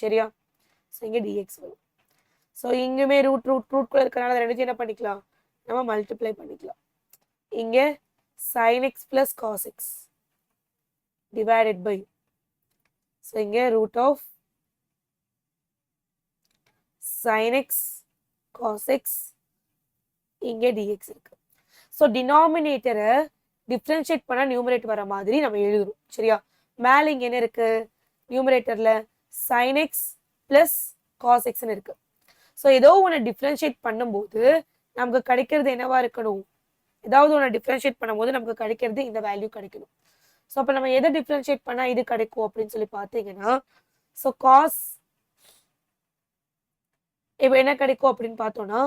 Speaker 1: சரியா? ஸோ இங்கே டிஎக்ஸ் வரும். ஸோ இங்கேயுமே ரூட் கூட இருக்கிறனால ரெண்டுத்தையும் என்ன பண்ணிக்கலாம்? நம்ம மல்டிப்ளை பண்ணிக்கலாம். இங்கே sin x plus cos x divided by, so இங்கே root of sin x cos x இங்கே dx இருக்கு. ஸோ டினாமினேட்டரை டிஃப்ரென்ஷியேட் பண்ணால் நியூமரேட்டர் வர மாதிரி நம்ம எழுதுறோம். சரியா? மேலே இங்கே என்ன இருக்கு? நியூமரேட்டரில் sin x plus cos xன்னு இருக்கு. ஸோ ஏதோ ஒன்று டிஃப்ரென்ஷியேட் பண்ணும்போது நமக்கு கிடைக்கிறது என்னவா இருக்கணும்? ஏதாவது ஒன்று டிஃப்ரென்ஷியேட் பண்ணும்போது நமக்கு கிடைக்கிறது இந்த வேல்யூ கிடைக்கணும். ஸோ அப்போ நம்ம எதை டிஃப்ரென்ஷியேட் பண்ணால் இது கிடைக்கும் அப்படின்னு சொல்லி பார்த்தீங்கன்னா, ஸோ காஸ் இப்போ என்ன கிடைக்கும் அப்படின்னு பார்த்தோம்னா,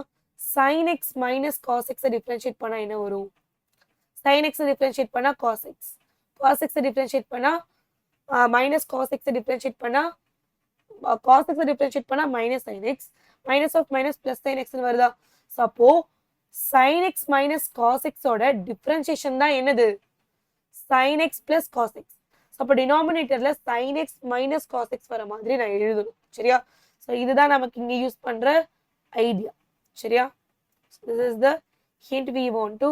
Speaker 1: sin x மைனஸ் காஸ் எக்ஸை டிஃப்ரென்ஷியேட் பண்ணால் என்ன வரும்? sin x டிஃப்ரென்ஷியேட் பண்ணால் காஸ் எக்ஸை டிஃப்ரென்ஷியேட் பண்ணால் மைனஸ் காஸ் எக்ஸை டிஃப்ரென்ஷியேட் பண்ணால் காஸ் எக்ஸை டிஃப்ரென்ஷியேட் பண்ணால் minus sin x, minus of minus plus sin xன்னு வருதா? ஸோ அப்போ sin x மைனஸ் காஸ் எக்ஸோட டிஃப்ரென்ஷியேஷன் தான் என்னது? sin x plus cos x. So அப்போ டினாமினேட்டர்ல sin x minus cos x வர மாதிரி நான் எழுதணும். சரியா? ஸோ இதுதான் நமக்கு இங்கே யூஸ் பண்ணுற ஐடியா. சரியா? This is the hint we want to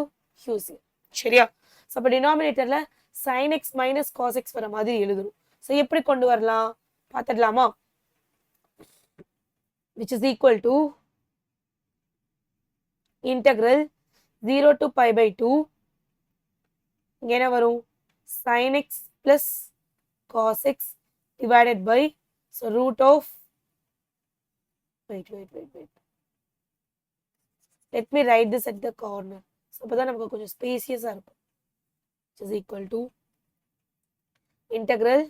Speaker 1: use it. சரியா? ஸோ அப்போ டினாமினேட்டர்ல sin x minus cos x வர மாதிரி எழுதணும். ஸோ எப்படி கொண்டு வரலாம் பார்த்துடலாமா? which is equal to integral 0 to π/2 இங்கே என்ன வரும்? sin x plus cos x divided by, so root of, wait, let me write this at the corner, so அப்பதான் நமக்கு கொஞ்சம் ஸ்பேசியஸா இருக்கும். which is equal to integral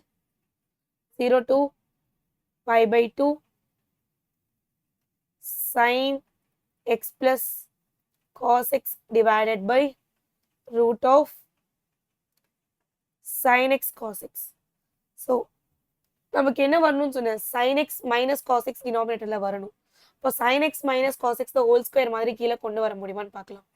Speaker 1: 0 to π/2 sin x plus cos x divided by root of sin x cos x. So நமக்கு என்ன வரணும்னு சொன்னேன்? sin x minus cos x டினாமினேட்டர்ல வரணும். இப்போ sin x minus cos x whole square மாதிரி கீழே கொண்டு வர முடியுமான்னு பார்க்கலாம்.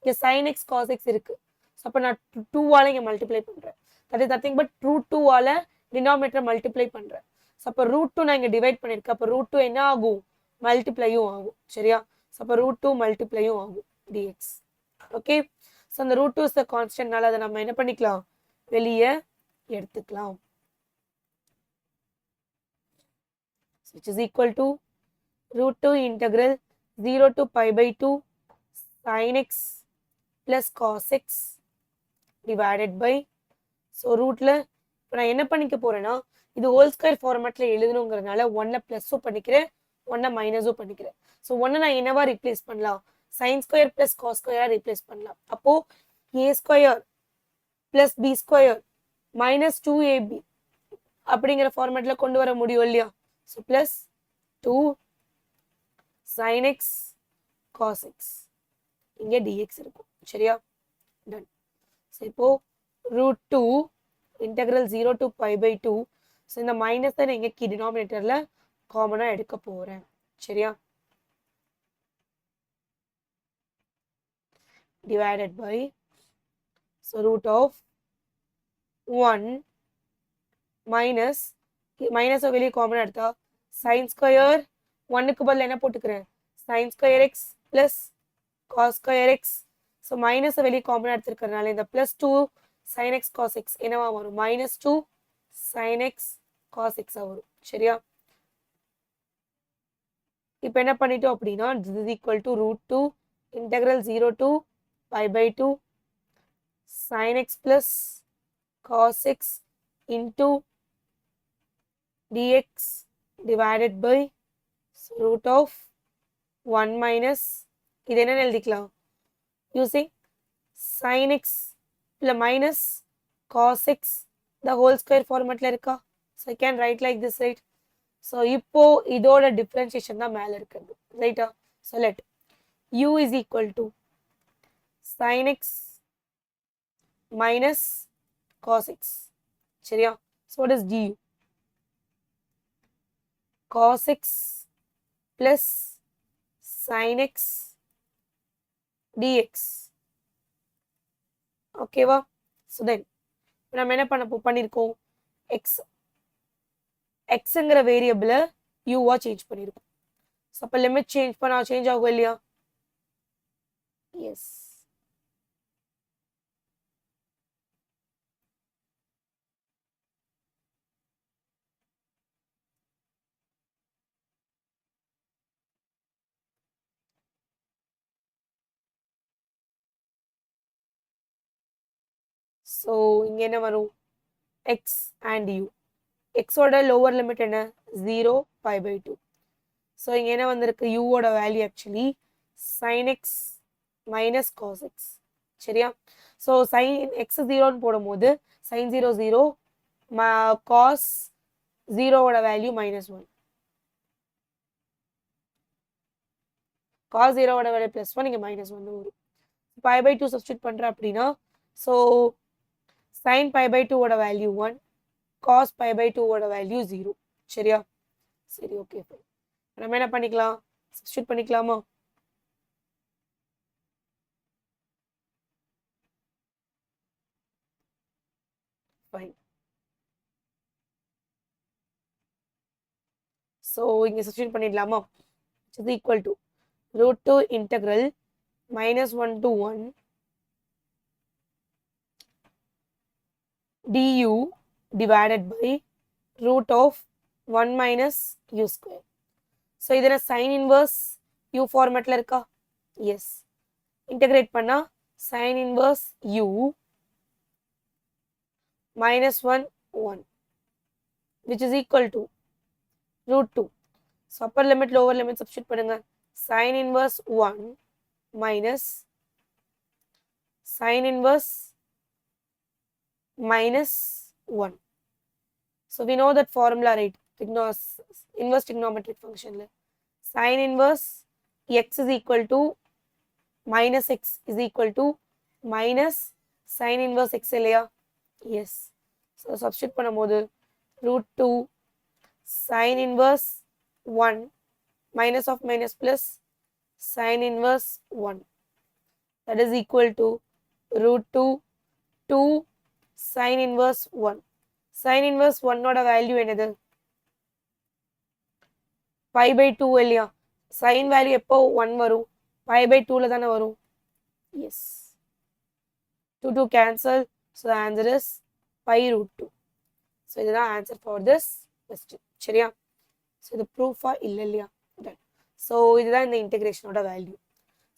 Speaker 1: இங்கே sin x cos x இருக்கு. ஸோ அப்போ நான் 2ஆல இங்கே மல்டிப்ளை பண்ணுறேன். That is nothing but root 2ஆல டினாமினேட்டர் மல்டிப்ளை பண்ணுறேன். ஸோ அப்போ ரூட் 2 நான் இங்கே டிவைட் பண்ணியிருக்கேன். அப்போ ரூட் 2 என்ன ஆகும்? மல்டிப்ளையும் ஆகும். சரியா? ஸோ அப்போ ரூட் 2 மல்டிப்ளையும் ஆகும் dx. ஓகே, ஸோ அந்த ரூட் 2 இஸ் த கான்ஸ்டன்ட்னால அதை நம்ம என்ன பண்ணிக்கலாம்? வெளியே எடுத்துக்கலாம். which is equal to root 2 integral 0 to π/2 sin x plus cos x divided by, so ரூட்ல இப்போ நான் என்ன பண்ணிக்க போறேன்னா, இது ஹோல் ஸ்கொயர் ஃபார்மேட்ல எழுதணுங்கிறதுனால 1 ப்ளஸும் பண்ணிக்கிறேன், 1 மைனஸும் பண்ணிக்கிறேன். ஸோ 1 நான் என்னவா ரீப்ளேஸ் பண்ணலாம்? sin ஸ்கொயர் பிளஸ் காஸ் ஸ்கொயரா ரீப்ளேஸ் பண்ணலாம். அப்போ a square plus b square minus 2ab அப்படிங்கிற ஃபார்மேட்ல கொண்டு வர முடியும் இல்லையா? So plus 2 sin x cos x இங்கே dx இருக்கும். சரியா? டன். ஸோ இப்போ root 2 integral 0 to pi by 2. So இந்த மைனஸ் தான் இங்கே டினாமினேட்டரில் காமனாக எடுக்க போகிறேன். சரியா? Divided by so root of 1 minus மைனஸை வெளியே காமனாக எடுத்தா சைன் ஸ்கொயர் 1க்கு பதில் என்ன போட்டுக்கிறேன் sine square x plus cos square x. So மைனஸை வெளியே காமனாக எடுத்துருக்கறனால இந்த plus 2 sin x cos x என்னவா வரும் minus 2 sin x cos x வரும். சரியா? இப்போ என்ன பண்ணிட்டோம் அப்படின்னா this is equal to root 2 integral 0 to pi by 2 sin x plus cos x into dx divided by root of 1 minus இது என்ன எழுதிக்கலாம் using sin x plus minus cos x the whole square formatல இருக்கா. so I can write like this, right? so இப்போ இதோட differentiation தான் மேல இருக்குது, ரைட்டா? so let u is equal to sin x minus cos x. சரியா? so what is du? cos x plus sin x dx. ஓகேவா? So then நம்ம என்ன பண்ணியிருக்கோம் எக்ஸுங்கிற வேரியபிளை யூவா சேஞ்ச் பண்ணியிருக்கோம். ஸோ அப்போ லிமிட் சேஞ்ச் ஆகும் இல்லையா? எஸ். ஸோ இங்கே என்ன வரும் எக்ஸ் அண்ட் யூ. எக்ஸோட லோவர் லிமிட் என்ன 0 pi by 2. ஸோ இங்கே என்ன வந்திருக்கு யூவோட value actually sin x minus cos x. சரியா? ஸோ sin x 0ன்னு போடும்போது sin 0 0 cos 0வோட வேல்யூ -1 cos 0வோட வேல்யூ +1 இங்கே -1 வரும். pi by 2 சப்ஸ்டியூட் பண்ணுறேன் அப்படின்னா ஸோ sin pi by 2 ஓட வேல்யூ 1 cos pi by 2 ஓட வேல்யூ 0. சரியா? சரி, ஓகே. நம்ம என்ன பண்ணிக்கலாம் சப்ஸ்டியூட் பண்ணிக்கலாமா? ஃபைன். ஸோ இங்கே சப்ஸ்டியூட் பண்ணிடலாமா? Is equal to root 2 integral -1 to 1 du divided by root of 1 minus u square. So இதன sin inverse u formatல இருக்கா? yes. integrate பண்ணா sin inverse u minus 1 1 which is equal to root 2. so upper limit lower limit substitute பண்ணுங்க sin inverse 1 minus sin inverse minus 1. So we know that formula, right? Inverse trigonometric function. Sin inverse x is equal to minus x is equal to minus sin inverse x இல்லையா? yes. so substitute பண்ணும்போது root 2 sin inverse 1 minus of minus plus sin inverse 1 that is equal to root 2 2 sin inverse 1. sin inverse 1 ஓட value என்னது pi by 2 இல்லையா? sin value எப்போ 1 வரும் pi by 2ல தானே வரும். yes. 2 2 cancel. so the answer is pi root 2. so இதுதான் answer for this question. சரியா? so இது proof இல்லையா? done. so இதுதான் இந்த integration ஓட value.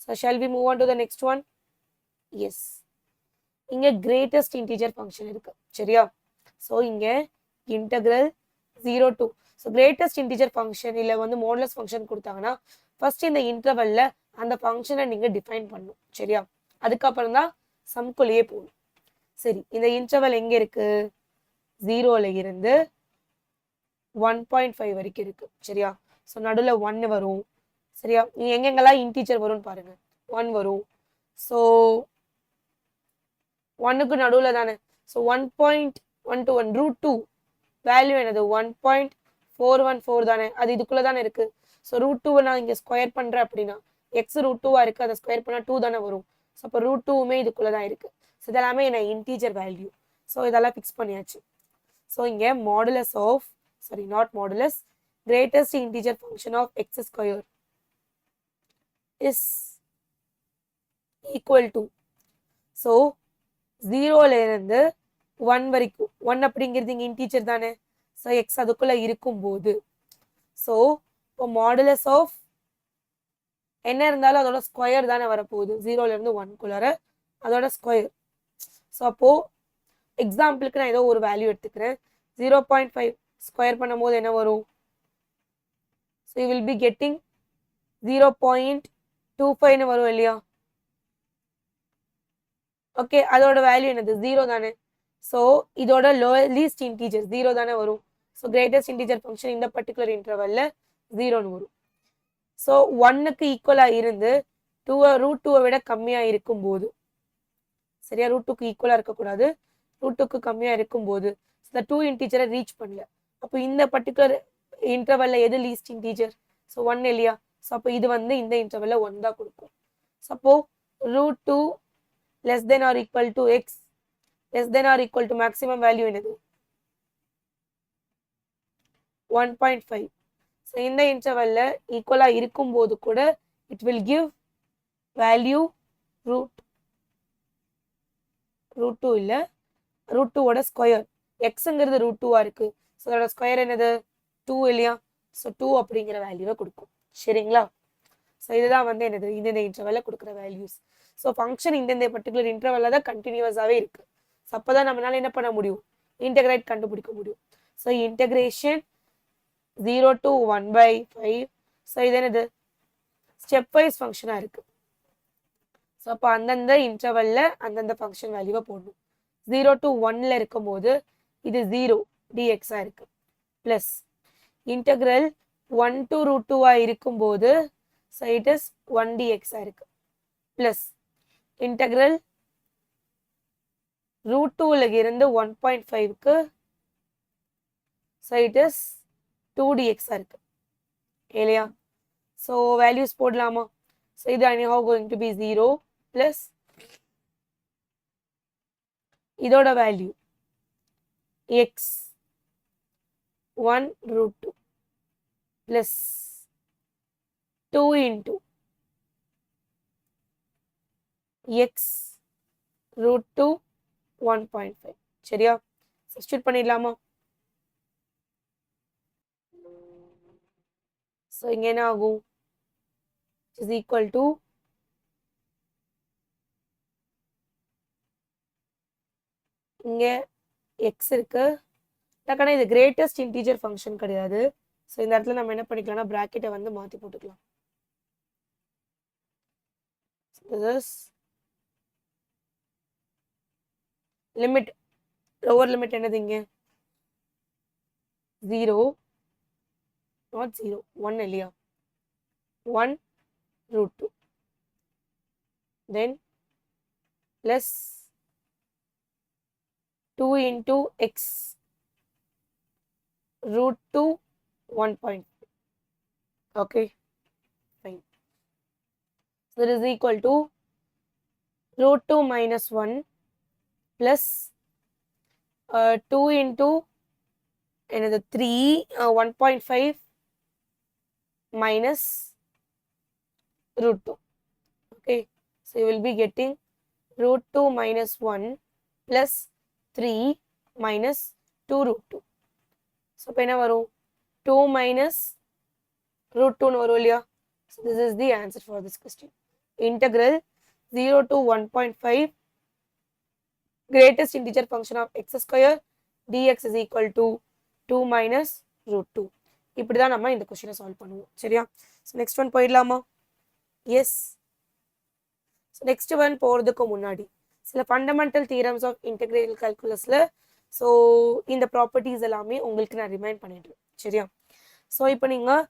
Speaker 1: so shall we move on to the next one? yes. இங்க greatest integer function இருக்கு. சரியா? so இங்க integral 0 to so greatest integer function இல்ல வந்து modulus function கொடுத்தாங்கன்னா first இந்த intervalல அந்த ஃபங்க்ஷனை நீங்க டிஃபைன் பண்ணணும். சரியா? அதுக்கப்புறம் தான் சம்குள்ளேயே போகணும். சரி, இந்த இன்டர்வல் எங்க இருக்கு 0ல இருந்து 1.5 வரைக்கும் இருக்கு. சரியா? ஸோ நடுவில் 1 வரும். சரியா? நீ எங்கெங்கெல்லாம் இன்டீஜர் வரும்னு பாருங்க 1 வரும். ஸோ 1க்கு நடுவில் தானே. ஸோ 1 to 1 ரூட் 2 வேல்யூ என்னது 1.414 தானே, அது இதுக்குள்ள தானே இருக்கு. ஸோ ரூட் 2 நான் இங்கே ஸ்கொயர் பண்ணுறேன் அப்படின்னா எக்ஸ் ரூட் 2 இருக்கு, அதை ஸ்கொயர் பண்ணால் 2 தானே வரும். ஸோ அப்போ ரூட் 2மே இதுக்குள்ள தான் இருக்கு. ஸோ இதெல்லாமே என்ன இன்டீஜர் வேல்யூ. ஸோ இதெல்லாம் ஃபிக்ஸ் பண்ணியாச்சு. ஸோ இங்கே modulus of not modulus greatest integer function of X square is equal to, so 0லேருந்து 1 வரைக்கும், 1 அப்படிங்கிறது இங்கே இன்டீஜர் தானே, ஸோ எக்ஸ் அதுக்குள்ள இருக்கும்போது, ஸோ இப்போ மாடுலஸ் ஆஃப் என்ன இருந்தாலும் அதோட ஸ்கொயர் தானே வரப்போகுது, 0லேருந்து 1குள்ளார அதோட ஸ்கொயர். ஸோ அப்போ எக்ஸாம்பிளுக்கு நான் ஏதோ ஒரு வேல்யூ எடுத்துக்கிறேன். 0.5 ஸ்கொயர் பண்ணும் போது என்ன வரும்? So you will be getting 0.25 வரும் இல்லையா? ஓகே, அதோட வேல்யூ என்னது 0 தானே. ஸோ இதோட லீஸ்ட் இன்டீஜர் 0 தானே வரும். ஸோ கிரேட்டஸ்ட் இன்டீஜர் ஃபங்க்ஷன் இந்த பர்டிகுலர் இன்டர்வல்ல 0ன்னு வரும். ஸோ 1க்கு ஈக்குவலாக இருந்து ரூட் 2 விட கம்மியாக இருக்கும்போது, சரியா, ரூட் 2க்கு ஈக்குவலாக இருக்கக்கூடாது, ரூட் 2க்கு கம்மியாக இருக்கும்போது இந்த 2 இன்டீஜரை ரீச் பண்ணல. அப்போ இந்த பர்டிகுலர் இன்டர்வல்ல எது லீஸ்ட் இன்டீஜர்? ஸோ 1 இல்லையா? ஸோ அப்போ இது வந்து இந்த இன்டர்வல்ல 1 தான் கொடுக்கும். சப்போ root 2 less than or equal to x less than or equal to maximum value என்னது 1.5. ஸோ இந்த இன்டர்வல்ல ஈக்குவலாக இருக்கும்போது கூட it will give value root 2 இல்லை, ரூட் 2ஓட ஸ்கொயர். எக்ஸுங்கிறது ரூட் 2ஆ இருக்கு, ஸோ அதோட ஸ்கொயர் என்னது 2 இல்லையா? ஸோ 2 அப்படிங்கிற வேல்யூவை கொடுக்கும். சரிங்களா? ஸோ இதுதான் வந்து என்னது இந்த இன்டர்வல்ல கொடுக்குற வேல்யூஸ். ஸோ ஃபங்க்ஷன் இந்த பர்டிகுலர் இன்டர்வல்ல தான் கண்டினியூஸாகவே இருக்கு. ஸோ அப்போ தான் நம்மளால என்ன பண்ண முடியும்? இன்டெகிரேட் கண்டுபிடிக்க முடியும். So integration 0 to 1/5. ஸோ இது என்னது ஸ்டெப் வைஸ் ஃபங்க்ஷனாக இருக்கு. ஸோ அப்போ அந்தந்த இன்டர்வல்ல அந்தந்த ஃபங்க்ஷன் வேல்யூவை போடணும். 0 to 1ல இருக்கும்போது இது 0 dxஆ இருக்கு, பிளஸ் இன்டெகிரல் 1 to ரூட் 2ஆ இருக்கும்போது ஸோ இட் இஸ் 1 dxஆ இருக்கு, பிளஸ் இன்டெகிரல் ரூட் 2ல இருந்து 1.5க்கு ஸோ இட் இஸ் 2 dxஆ இருக்கு இல்லையா? ஸோ வேல்யூஸ் போடலாமா? ஸோ இது anyhow going to be 0 plus இதோட value x 1 root 2 plus 2 into x root 2 1.5. சரியா? சப்ஸ்டிட்யூட் பண்ணிடலாமா? ஸோ இங்கே என்ன ஆகும்? இஸ் ஈக்குவல் டு இங்கே எக்ஸ் இருக்கு, டக்குனா இது கிரேட்டஸ்ட் இன்டீஜர் ஃபங்க்ஷன் கிடையாது. ஸோ இந்த இடத்துல நம்ம என்ன பண்ணிக்கலாம்னா ப்ராக்கெட்டை வந்து மாற்றி போட்டுக்கலாம். லிமிட், லோவர் லிமிட் என்னது இங்கே 0 not 0 1 இல்லையா? 1 root 2 then plus 2 into x root 2 1.5. okay, fine. So that is equal to root 2 minus 1 plus 2 into another 3 1.5 minus root 2. okay, so you will be getting root 2 minus 1 plus 3 minus 2 root 2. so இப்போ என்ன வரும்? 2 minus root 2 வரும் இல்லையா? so this is the answer for this question. Integral 0 to 1.5 greatest integer function of x square dx is equal to 2 minus root 2. இப்படி தான் நம்ம இந்த கொஸ்டினை சால்வ் பண்ணுவோம். சரியா? ஸோ நெக்ஸ்ட் ஒன் போயிடலாமா? எஸ். ஸோ நெக்ஸ்ட் ஒன் போகிறதுக்கு முன்னாடி சில ஃபண்டமெண்டல் தியரம்ஸ் ஆஃப் இன்டெகிரல் கால்குலஸில் ஸோ இந்த ப்ராப்பர்ட்டிஸ் எல்லாமே உங்களுக்கு நான் ரிமைண்ட் பண்ணிடுறேன். சரியா? ஸோ இப்போ நீங்கள்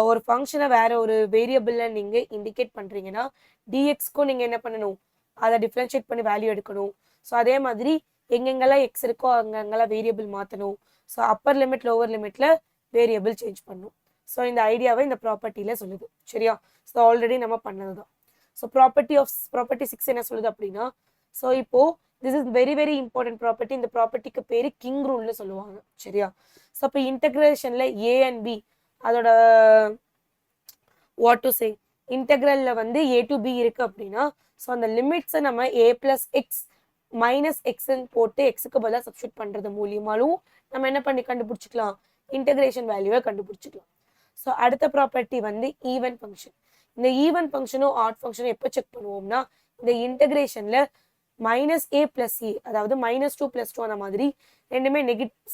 Speaker 1: ஒரு ஃபங்க்ஷனை வேற ஒரு வேரியபிளில் நீங்கள் இண்டிகேட் பண்ணுறீங்கன்னா டிஎக்ஸ்க்கும் நீங்கள் என்ன பண்ணணும்? அதை டிஃப்ரென்ஷியேட் பண்ணி வேல்யூ எடுக்கணும். ஸோ அதே மாதிரி எங்கெங்கெல்லாம் எக்ஸ் இருக்கோ அங்கங்கெல்லாம் வேரியபிள் மாற்றணும். ஸோ அப்பர் லிமிட் லோவர் லிமிட்டில் வேரியபிள் சேஞ்ச் பண்ணும். ஸோ இந்த ஐடியாவை இந்த ப்ராப்பர்ட்டியில் சொல்லுது. சரியா? ஸோ ஆல்ரெடி நம்ம பண்ணது தான். ஸோ ப்ராப்பர்ட்டி 6 என்ன சொல்லுது அப்படின்னா, ஸோ இப்போ this is very very important property. இந்த ப்ராப்பர்ட்டிக்கு பேர் கிங் ரூல்னு சொல்லுவாங்க. சரியா? ஸோ இப்போ இன்டகிரேஷனில் ஏ அண்ட் பி அதோட வாட் டு சே இன்டெக்ரல்ல வந்து ஏ டு பி இருக்கு அப்படின்னா, ஸோ அந்த லிமிட்ஸை நம்ம ஏ பிளஸ் எக்ஸ் மைனஸ் எக்ஸ்ன்னு போட்டு எக்ஸுக்கு பதிலாக சப்ஸ்டியூட் பண்ணுறது மூலியமாலும் நம்ம என்ன பண்ணி கண்டுபிடிச்சிக்கலாம், இன்டெகிரேஷன் வேல்யூவை கண்டுபிடிச்சிக்கலாம். ஸோ அடுத்த ப்ராப்பர்ட்டி வந்து ஈவன் ஃபங்க்ஷன். இந்த ஈவன் ஃபங்க்ஷனும் ஆட் ஃபங்க்ஷனும் எப்போ செக் பண்ணுவோம்னா, இந்த இன்டெகிரேஷனில் மைனஸ் ஏ பிளஸ் இ அதாவது -2 + 2 அந்த மாதிரி ரெண்டுமே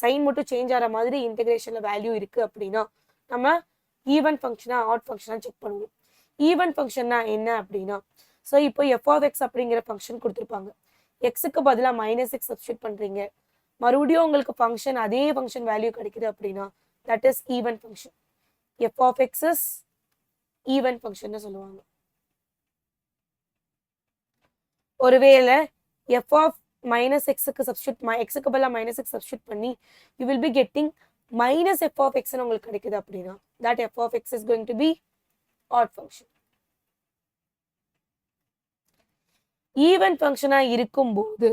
Speaker 1: சைன் மட்டும் சேஞ்ச் ஆகிற மாதிரி இன்டெகிரேஷனில் வேல்யூ இருக்குது அப்படின்னா நம்ம ஈவன் ஃபங்க்ஷனா ஆட் ஃபங்க்ஷனா செக் பண்ணுவோம். ஈவன் ஃபங்க்ஷன்னா என்ன அப்படின்னா, ஸோ இப்போ f(x) அப்படிங்கிற ஃபங்க்ஷன் கொடுத்துருப்பாங்க. எக்ஸுக்கு பதிலாக -x சப்ஸ்டியூட் பண்ணுறீங்க, மறுபடியும் உங்களுக்கு ஃபங்க்ஷன் அதே ஃபங்க்ஷன் வேல்யூ கிடைக்குது அப்படின்னா that is even function. f(x) is even function சொல்லுவாங்க. ஒருவேளை f(-x)க்கு சப்ஸ்டியூட் எக்ஸுக்கு பதிலாக -x சப்ஸ்டியூட் பண்ணி you will be getting -f(x) உங்களுக்கு கிடைக்குது அப்படின்னா that f(x) is going to be odd function. Even ஃபங்க்ஷனா இருக்கும்போது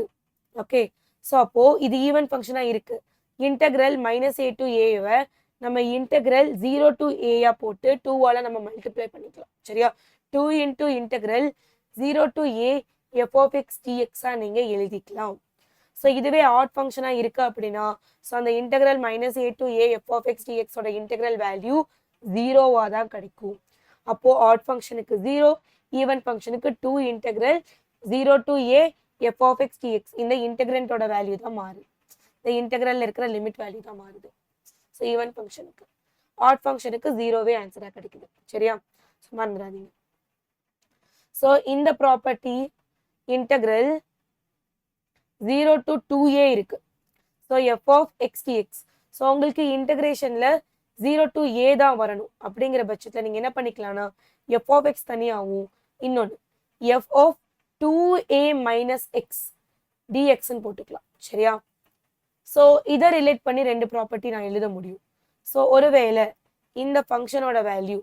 Speaker 1: ஓகே, ஸோ அப்போ இது ஈவன் ஃபங்க்ஷனா இருக்கு. இன்டெக்ரல் -a to a நம்ம இன்டெக்ரல் 0 to a போட்டு 2ஆல நம்ம மல்டிப்ளை பண்ணிக்கலாம். சரியா? 2 into integral 0 to a f(x) dx நீங்க எழுதிக்கலாம். ஸோ இதுவே ஆட் ஃபங்க்ஷனா இருக்கு அப்படின்னா, ஸோ அந்த integral -a to a f(x) dx ஓட இன்டெக்ரல் வேல்யூ 0வா தான் கிடைக்கும். அப்போ ஆட் ஃபங்க்ஷனுக்கு 0, ஈவன் ஃபங்க்ஷனுக்கு 2 integral 0 to a f(x) dx இந்த இன்டெக்ரண்டோட வேல்யூ தான் மாறுது. இந்த இன்டெக்ரல்ல இருக்கிற லிமிட் வேல்யூ தான் மாறுது. ஸோ ஈவன் ஃபங்க்ஷனுக்கு. ஆட் ஃபங்க்ஷனுக்கு 0வே ஆன்சரா கிடைக்குது. சரியா? மறந்துடாதீங்க. ஸோ இந்த ப்ராப்பர்ட்டி இன்டெக்ரல் 0 to 2a இருக்கு. So f(x) dx. ஸோ உங்களுக்கு இன்டெகிரேஷன்ல 0 to a தான் வரணும். அப்படிங்கிற பட்சத்தில் நீங்கள் என்ன பண்ணிக்கலாம்னா f(x) தனியாகவும் இன்னொன்று f(2a - x) dxன்னு போட்டுக்கலாம். சரியா? ஸோ இதை ரிலேட் பண்ணி ரெண்டு ப்ராப்பர்ட்டி நான் எழுத முடியும். ஸோ ஒருவேளை இந்த ஃபங்க்ஷனோட வேல்யூ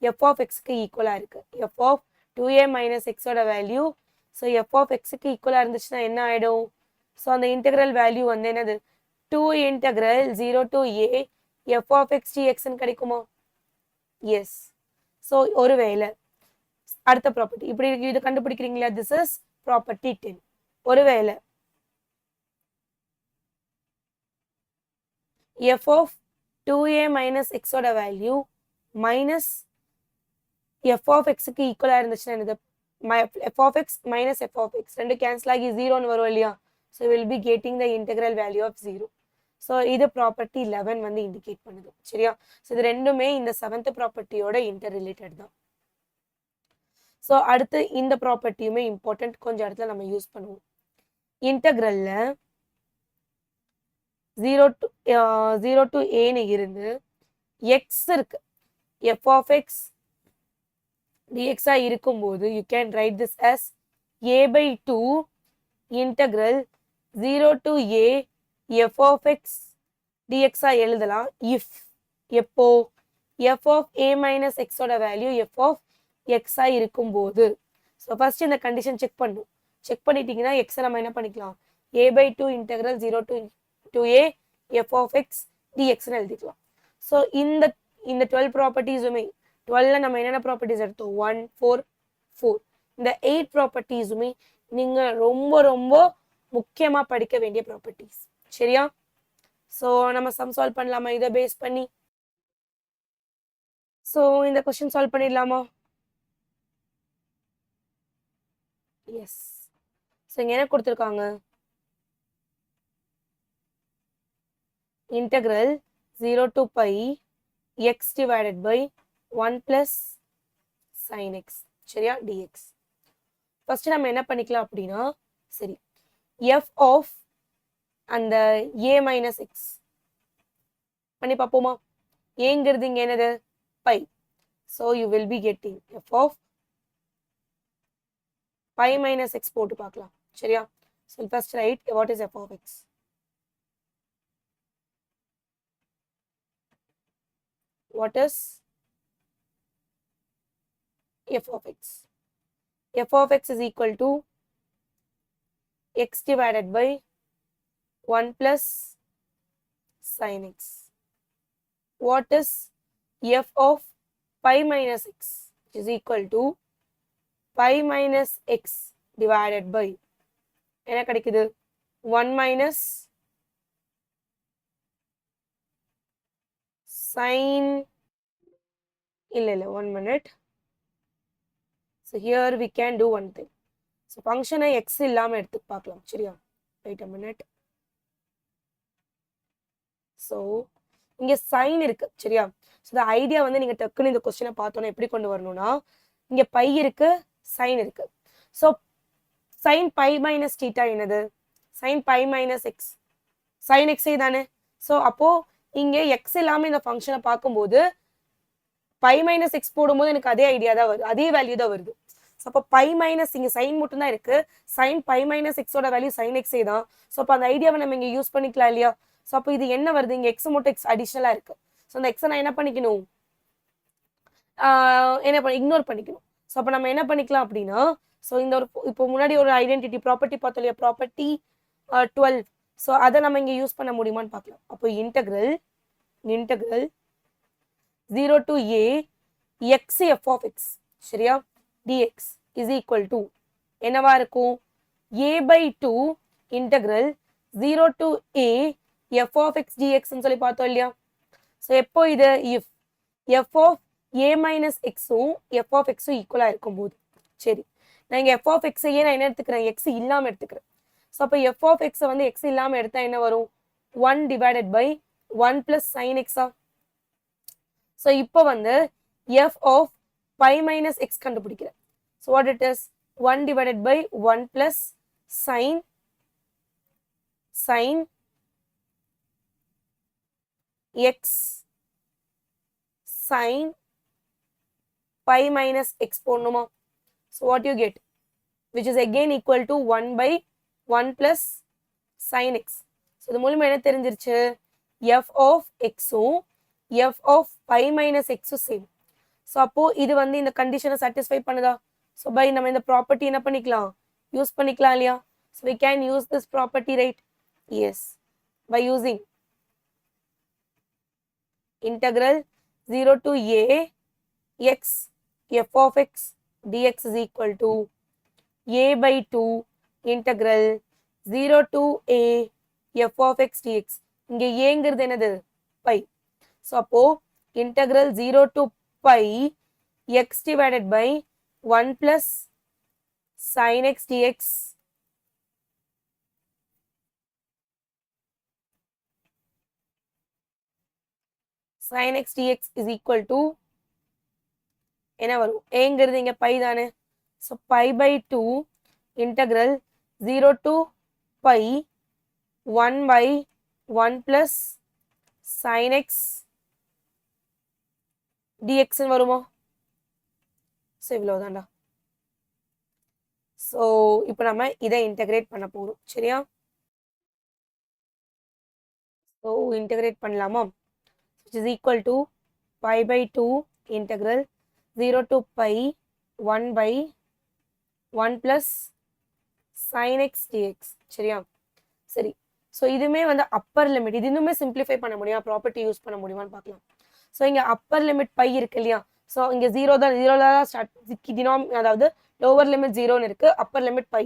Speaker 1: f(x)க்கு ஈக்குவலாக இருக்கு. f(2a - x) ஓட வேல்யூ ஸோ f(x)க்கு ஈக்குவலாக இருந்துச்சுன்னா என்ன ஆகிடும்? ஸோ அந்த இன்டெக்ரல் வேல்யூ வந்து என்னது 2 integral 0 to a f(x) dxன்னு கிடைக்குமா? எஸ். ஸோ ஒருவேளை அடுத்த ப்ராப்பர்ட்டி இப்படி இது கண்டுபிடிக்கிறீங்களா? This is property 10. ஒருவேளை f(2a - x) ஓட வேல்யூ மைனஸ் f(x)க்கு ஈக்குவலாக இருந்துச்சுன்னா என்னது f(x - f(x) ரெண்டு கேன்சல் ஆகி 0ன்னு வரும் இல்லையா? So will be getting the integral value of 0. So இது ப்ராப்பர்ட்டி 11 வந்து இண்டிகேட் பண்ணுது. சரியா? ஸோ இது ரெண்டுமே இந்த 7th ப்ராப்பர்ட்டியோட இன்டர் ரிலேட்டட் தான். ஸோ அடுத்து இந்த ப்ராப்பர்ட்டியுமே இம்பார்ட்டன்ட், கொஞ்சம் இடத்துல நம்ம யூஸ் பண்ணுவோம். இன்டெக்ரல்ல 0 to a இருந்து எக்ஸ் இருக்கு, f(x) dx இருக்கும்போது you can write this as a/2 integral 0 to a f(x) dx எழுதலாம். எப்போ f(a - x) ஓட வேல்யூ f(x) இருக்கும்போது. ஸோ ஃபர்ஸ்ட் இந்த கண்டிஷன் செக் பண்ணும். செக் பண்ணிட்டீங்கன்னா எக்ஸை நம்ம என்ன பண்ணிக்கலாம், a/2 integral 0 to a f(x) dxன்னு எழுதிக்கலாம். ஸோ இந்த 12 ப்ராப்பர்ட்டிஸுமே 12ல நம்ம என்னென்ன ப்ராப்பர்ட்டிஸ் எடுத்தோம்? 1, 4, 4. இந்த 8 ப்ராப்பர்ட்டிஸுமே நீங்கள் ரொம்ப ரொம்ப முக்கியமாக படிக்க வேண்டிய ப்ராப்பர்ட்டிஸ். சரியா? ஸோ நம்ம சம் சால்வ் பண்ணலாமா இதை பேஸ் பண்ணி? ஸோ இந்த கொஸ்டின் சால்வ் பண்ணிடலாமா? எஸ். ஸோ இங்கே என்ன கொடுத்துருக்காங்க? Integral 0 to pi x divided by 1 plus sin x. சரியா? dx. ஃபர்ஸ்ட் நம்ம என்ன பண்ணிக்கலாம் அப்படின்னா, சரி f of அந்த a minus x பண்ணி பார்ப்போமா? ஏங்கிறது இங்க என்னது? pi. So you will be getting f of pi minus x போட்டு பார்க்கலாம். சரியா? So first write what is f of x. What is f of x? F of x is equal to x divided by 1 plus sin x. What is f of pi minus x? Which is equal to pi minus x divided by என்ன கிடைக்குது 1 minus sin இல்ல 1 minute. So here we can do one thing. So function x இல்லாம எடுத்து பார்க்கலாம் சரியா? Wait a minute. So இங்க sin இருக்கு சரியா? So the idea வந்து நீங்க டக்குன்னு இந்த क्वेश्चனை பார்த்தோம்னா எப்படி கொண்டு வரணும்னா இங்க pi இருக்கு sin இருக்கு. So sin pi minus theta என்னது? sin pi minus x. sin x தானே? So அப்போ இங்க x இல்லாம இந்த ஃபங்க்ஷனை பார்க்கும்போது pi minus x போடும்போது எனக்கு அதே ஐடியா தான் வருது, அதே வேல்யூ தான் வருது. ஸோ அப்போ pi மைனஸ் இங்கே சைன் மட்டும் தான் இருக்கு, sin pi minus xோட வேல்யூ sin x தான். ஸோ அப்போ அந்த ஐடியாவை நம்ம இங்கே யூஸ் பண்ணிக்கலாம் இல்லையா? ஸோ அப்போ இது என்ன வருது, இங்கே எக்ஸ் மட்டும் எக்ஸ் அடிஷ்னலாக இருக்கு. ஸோ அந்த எக்ஸை நான் என்ன பண்ணிக்கணும், இக்னோர் பண்ணிக்கணும். ஸோ அப்போ நம்ம என்ன பண்ணிக்கலாம் அப்படின்னா, ஸோ இந்த ஒரு இப்போ முன்னாடி ஒரு ஐடென்டிட்டி ப்ராப்பர்ட்டி பார்த்தோம் இல்லையா, ப்ராப்பர்ட்டி 12. ஸோ அதை நம்ம இங்கே யூஸ் பண்ண முடியுமான்னு பார்க்கலாம். அப்போ integral 0 to a x f of x சரியா dx is equal to என்னவா இருக்கும், a by 2 integral 0 to a f of x dx ன்னு சொல்லி பார்த்தோம் இல்லையா? ஸோ எப்போ இது if f of a minus xும் f of xும் ஈக்குவலாக இருக்கும்போது, சரி நான் இங்கே f of xையே நான் என்ன எடுத்துக்கிறேன், x இல்லாமல் எடுத்துக்கிறேன். ஸோ அப்போ f of x வந்து x இல்லாமல் எடுத்தால் என்ன வரும், 1 divided by 1 plus sin x. So இப்போ வந்து f of pi minus x கண்டுபிடிக்கிறேன். So what it is 1 divided by 1 plus sin x sin pi minus x போடணுமா? So what you get, which is again equal to 1 by 1 plus sin x. So இது மூலமா என்ன தெரிஞ்சிருச்சு, f of xும் f of pi minus xும் same. So அப்போ இது வந்து இந்த கண்டிஷனை சாட்டிஸ்ஃபை பண்ணுதா? ஸோ பை நம்ம இந்த ப்ராப்பர்ட்டி என்ன பண்ணிக்கலாம், யூஸ் பண்ணிக்கலாம் இல்லையா? So we can use this property, right? Yes, by using integral 0 to a x f of x dx is equal to a by 2 integral 0 to a f of x dx. இங்கே ஏங்கிறது என்னது, pi. So அப்போ integral 0 to pi x divided by 1 plus sin x dx sin x dx is equal to என்ன வரும், ஏங்கிறது இங்க pi தானே. So pi by 2 integral 0 to pi 1 by 1 plus sin x dx வருமா? ஸோ இவ்வளவுதான்டா. ஸோ இப்போ நம்ம இதை இன்டெகிரேட் பண்ண போறோம் சரியா? ஸோ இன்டெகிரேட் பண்ணலாமா? which is equal to pi by 2 integral 0 to pi 1 by 1 plus sin x dx சரியா? சரி, ஸோ இதுவுமே வந்து அப்பர் லிமிட், இது இன்னுமே சிம்பிளிஃபை பண்ண முடியுமா, ப்ராப்பர்ட்டி யூஸ் பண்ண முடியுமான்னு பார்க்கலாம். ஸோ இங்கே அப்பர் லிமிட் பை இருக்கு இல்லையா? ஸோ இங்கே ஜீரோல தான் ஸ்டார்ட், அதாவது லோவர் லிமிட் 0ன்னு இருக்கு, அப்பர் லிமிட் பை.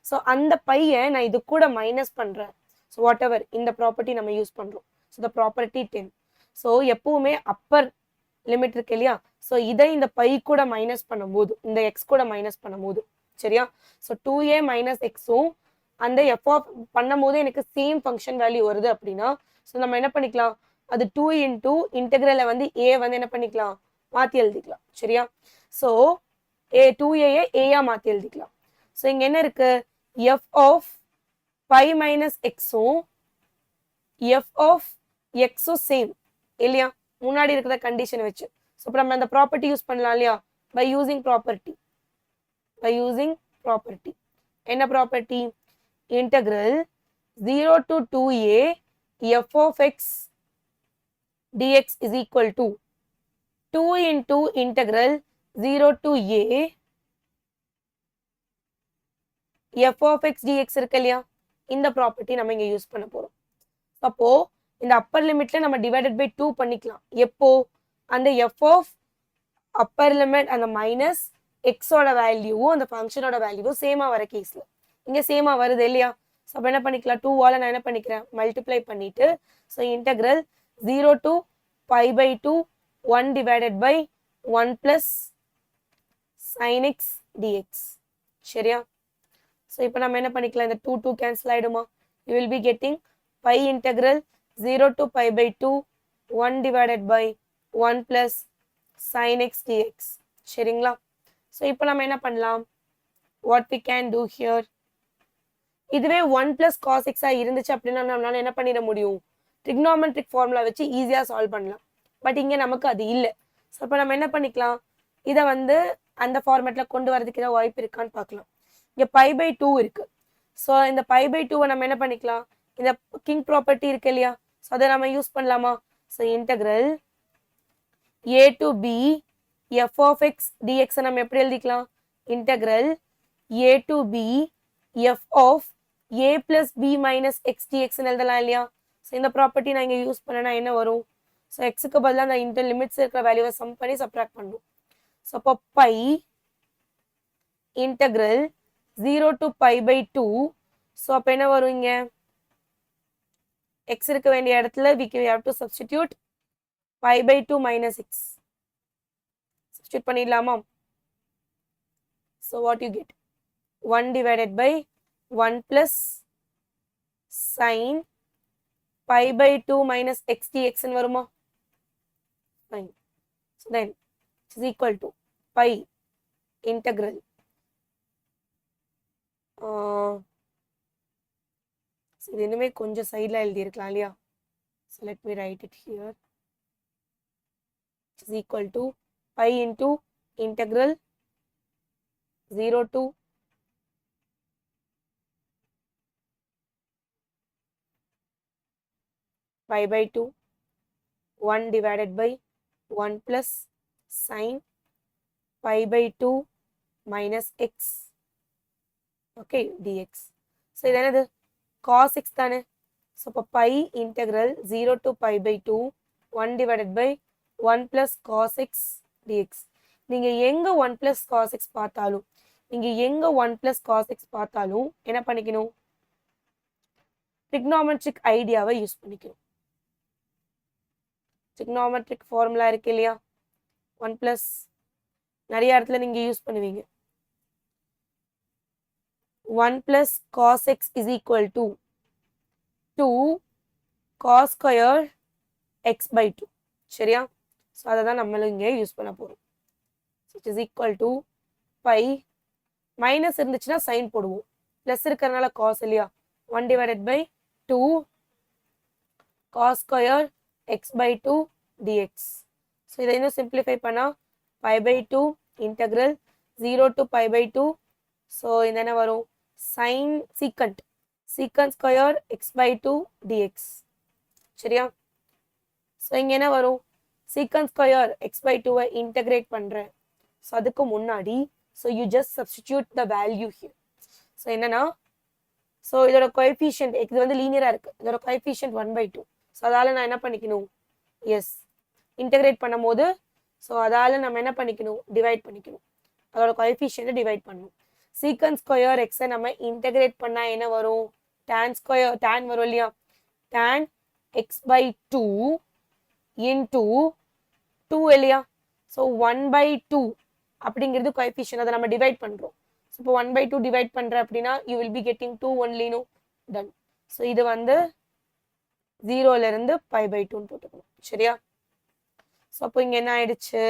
Speaker 1: ஸோ அந்த பையை நான் இது கூட மைனஸ் பண்ணுறேன். ஸோ வாட் எவர் இந்த ப்ராப்பர்ட்டி நம்ம யூஸ் பண்ணுறோம். So the property 10. ஸோ எப்பவுமே அப்பர் லிமிட் இருக்கு இல்லையா? ஸோ இதை இந்த பை கூட மைனஸ் பண்ணும்போது, இந்த எக்ஸ் கூட மைனஸ் பண்ணும்போது சரியா? ஸோ 2a மைனஸ் எக்ஸும் அந்த எஃப் ஆஃப் பண்ணும் போது எனக்கு சேம் ஃபங்க்ஷன் வேல்யூ வருது அப்படின்னா, ஸோ நம்ம என்ன பண்ணிக்கலாம், அது 2 இன்டூ இன்டெகிரலை வந்து ஏ வந்து என்ன பண்ணிக்கலாம், மாற்றி எழுதிக்கலாம் சரியா? ஸோ 2a ஏயா மாற்றி எழுதிக்கலாம். ஸோ இங்கே என்ன இருக்கு, எஃப் ஆஃப் பை மைனஸ் எக்ஸும் எஃப் ஆஃப் எக்ஸும் சேம் இல்லையா, முன்னாடி இருக்கிற கண்டிஷனை வச்சு. ஸோ இப்போ நம்ம அந்த ப்ராப்பர்ட்டி யூஸ் பண்ணலாம் இல்லையா, பை யூசிங் ப்ராப்பர்ட்டி என்ன property, integral 0 to 2a f of x dx is equal to 2 into integral 0 to a f of x dx இருக்கு இல்லையா, இந்த ப்ராப்பர்ட்டி நம்ம இங்க யூஸ் பண்ண போறோம். அப்போ இந்த அப்பர் லிமிட்ல நம்ம டிவைடட் பை 2 பண்ணிக்கலாம். எப்போ அந்த f ஆஃப் அப்பர் லிமிட் அந்த மைனஸ் எக்ஸோட வேல்யூவும் அந்த ஃபங்க்ஷனோட வேல்யூவும் சேமா வர கேஸ்ல, இங்க சேமா வருது இல்லையா, ஸோ அப்போ என்ன பண்ணிக்கலாம், 2வால நான் என்ன பண்ணிக்கிறேன் மல்டிப்ளை பண்ணிட்டு, so integral 0 to pi by 2 1 divided by 1 plus sin x dx. சரியா? ஸோ இப்போ நம்ம என்ன பண்ணிக்கலாம், இந்த 2 கேன்சல் ஆயிடுமா, you will be getting pi integral 0 to pi by 2 1 divided by 1 plus sin x dx. சரிங்களா? ஸோ இப்போ நம்ம என்ன பண்ணலாம், what we can do here, இதுவே 1 plus cos x இருந்துச்சு அப்படின்னா நம்மளால என்ன பண்ணிட முடியும், trigonometric formula வச்சு ஈஸியா சால்வ் பண்ணலாம். பட் இங்க நமக்கு அது இல்லை. ஸோ இப்போ நம்ம என்ன பண்ணிக்கலாம், இதை வந்து அந்த ஃபார்மேட்ல கொண்டு வரதுக்கு ஏதாவது வாய்ப்பு இருக்கான்னு பார்க்கலாம். இங்க பை பை 2 இருக்கு. ஸோ இந்த பை பை 2 நம்ம என்ன பண்ணிக்கலாம், இந்த கிங் ப்ராப்பர்ட்டி இருக்கு இல்லையா, ஸோ அதை நம்ம யூஸ் பண்ணலாமா. So integral a to b f of x dx நம்ம எப்படி எழுதிக்கலாம், integral a to b f of a plus b minus x dx எழுதலாம் இல்லையா. ஸோ இந்த ப்ராப்பர்ட்டி நான் இங்கே யூஸ் பண்ணனா என்ன வரும், ஸோ எக்ஸுக்கு பதிலாக அந்த இன்டர் லிமிட்ஸ் இருக்கிற வேல்யூவை சம் பண்ணி சப்ராக்ட் பண்ணும். ஸோ அப்போ pi integral 0 to pi by 2, so அப்போ என்ன வரும், இங்க x இருக்க வேண்டிய இடத்துல we have to substitute pi by 2 minus x. Substitute பண்ணிடலாமா. So what you get, 1 divided by 1 plus sin pi by 2 minus x dx ன்னு வருமா. Fine. So then it is equal to pi integral இது இன்னுமே கொஞ்சம் சைடில் எழுதியிருக்கலாம் இல்லையா. So let me write it here. It is equal to pi into integral 0 to pi by 2 1 divided by 1 plus sin pi by 2 minus x, okay, dx. So இது என்னது, cos x தானே. So இப்போ pi integral 0 to pi by 2 1 divided by 1 plus cos x dx. நீங்க எங்க 1 plus cos x பார்த்தாலும், நீங்க எங்க 1 plus cos x பார்த்தாலும் என்ன பண்ணிக்கணும், trigonometric ஐடியாவை யூஸ் பண்ணிக்கணும். trigonometric ஃபார்முலா இருக்கு இல்லையா, 1 plus நிறைய இடத்துல நீங்க யூஸ் பண்ணுவீங்க. 1 plus cos x is equal to 2 cos square x by 2. சரியா? ஸோ அதை தான் நம்மளும் இங்கே யூஸ் பண்ண போகிறோம். It is equal to pi, minus இருந்துச்சுன்னா சைன் போடுவோம், ப்ளஸ் இருக்கிறதுனால காஸ் இல்லையா, 1 divided by 2 cos square x by 2 dx. So இதை இன்னும் சிம்பிளிஃபை பண்ணால் pi by 2 integral 0 to pi by 2. So இந்த என்ன வரும், sin secant square x by 2 dx. சரியா? ஸோ இங்கே என்ன வரும், secant square x by 2 integrate பண்ணுறேன். ஸோ அதுக்கு முன்னாடி so you just substitute the value here. So என்னன்னா, ஸோ இதோட கோஎஃபிஷியன்ட் இது வந்து லீனியராக இருக்குது, இதோட கோஎஃபிஷியன்ட் 1/2. ஸோ அதால் நான் என்ன பண்ணிக்கணும், எஸ் இன்டகிரேட் பண்ணும் போது ஸோ அதால் நம்ம என்ன பண்ணிக்கணும், டிவைட் பண்ணிக்கணும், அதோட கோஎஃபிஷியன்ட்டை டிவைட் பண்ணணும். சீக்கன் ஸ்கொயர் எக்ஸை நம்ம இன்டகிரேட் பண்ணால் என்ன வரும், tan வரும் இல்லையா, tan x by 2 into 2 இல்லையா. ஸோ 1/2 அப்படிங்கிறது கோஎஃபிஷியன்ட், அதை நம்ம டிவைட் பண்ணுறோம். ஸோ இப்போ 1/2 டிவைட் பண்ணுறேன் அப்படின்னா you will be getting 2 only, no, done. So இது வந்து 0லேருந்து π/2 போட்டுக்கணும். சரியா? ஸோ அப்போ இங்கே என்ன ஆயிடுச்சு,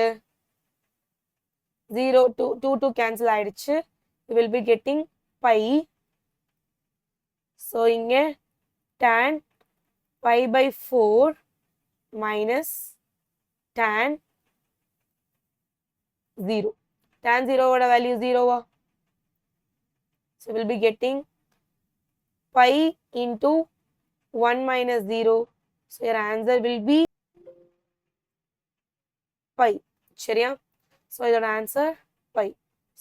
Speaker 1: 0 2 கேன்சல் ஆயிடுச்சு. You will be getting pi. So இங்கே tan π/4 minus tan 0. tan 0 ஓட வேல்யூ 0வா? So will be getting pi into 1 minus 0. So your answer will be pi. சரியா? So இதோட answer pi.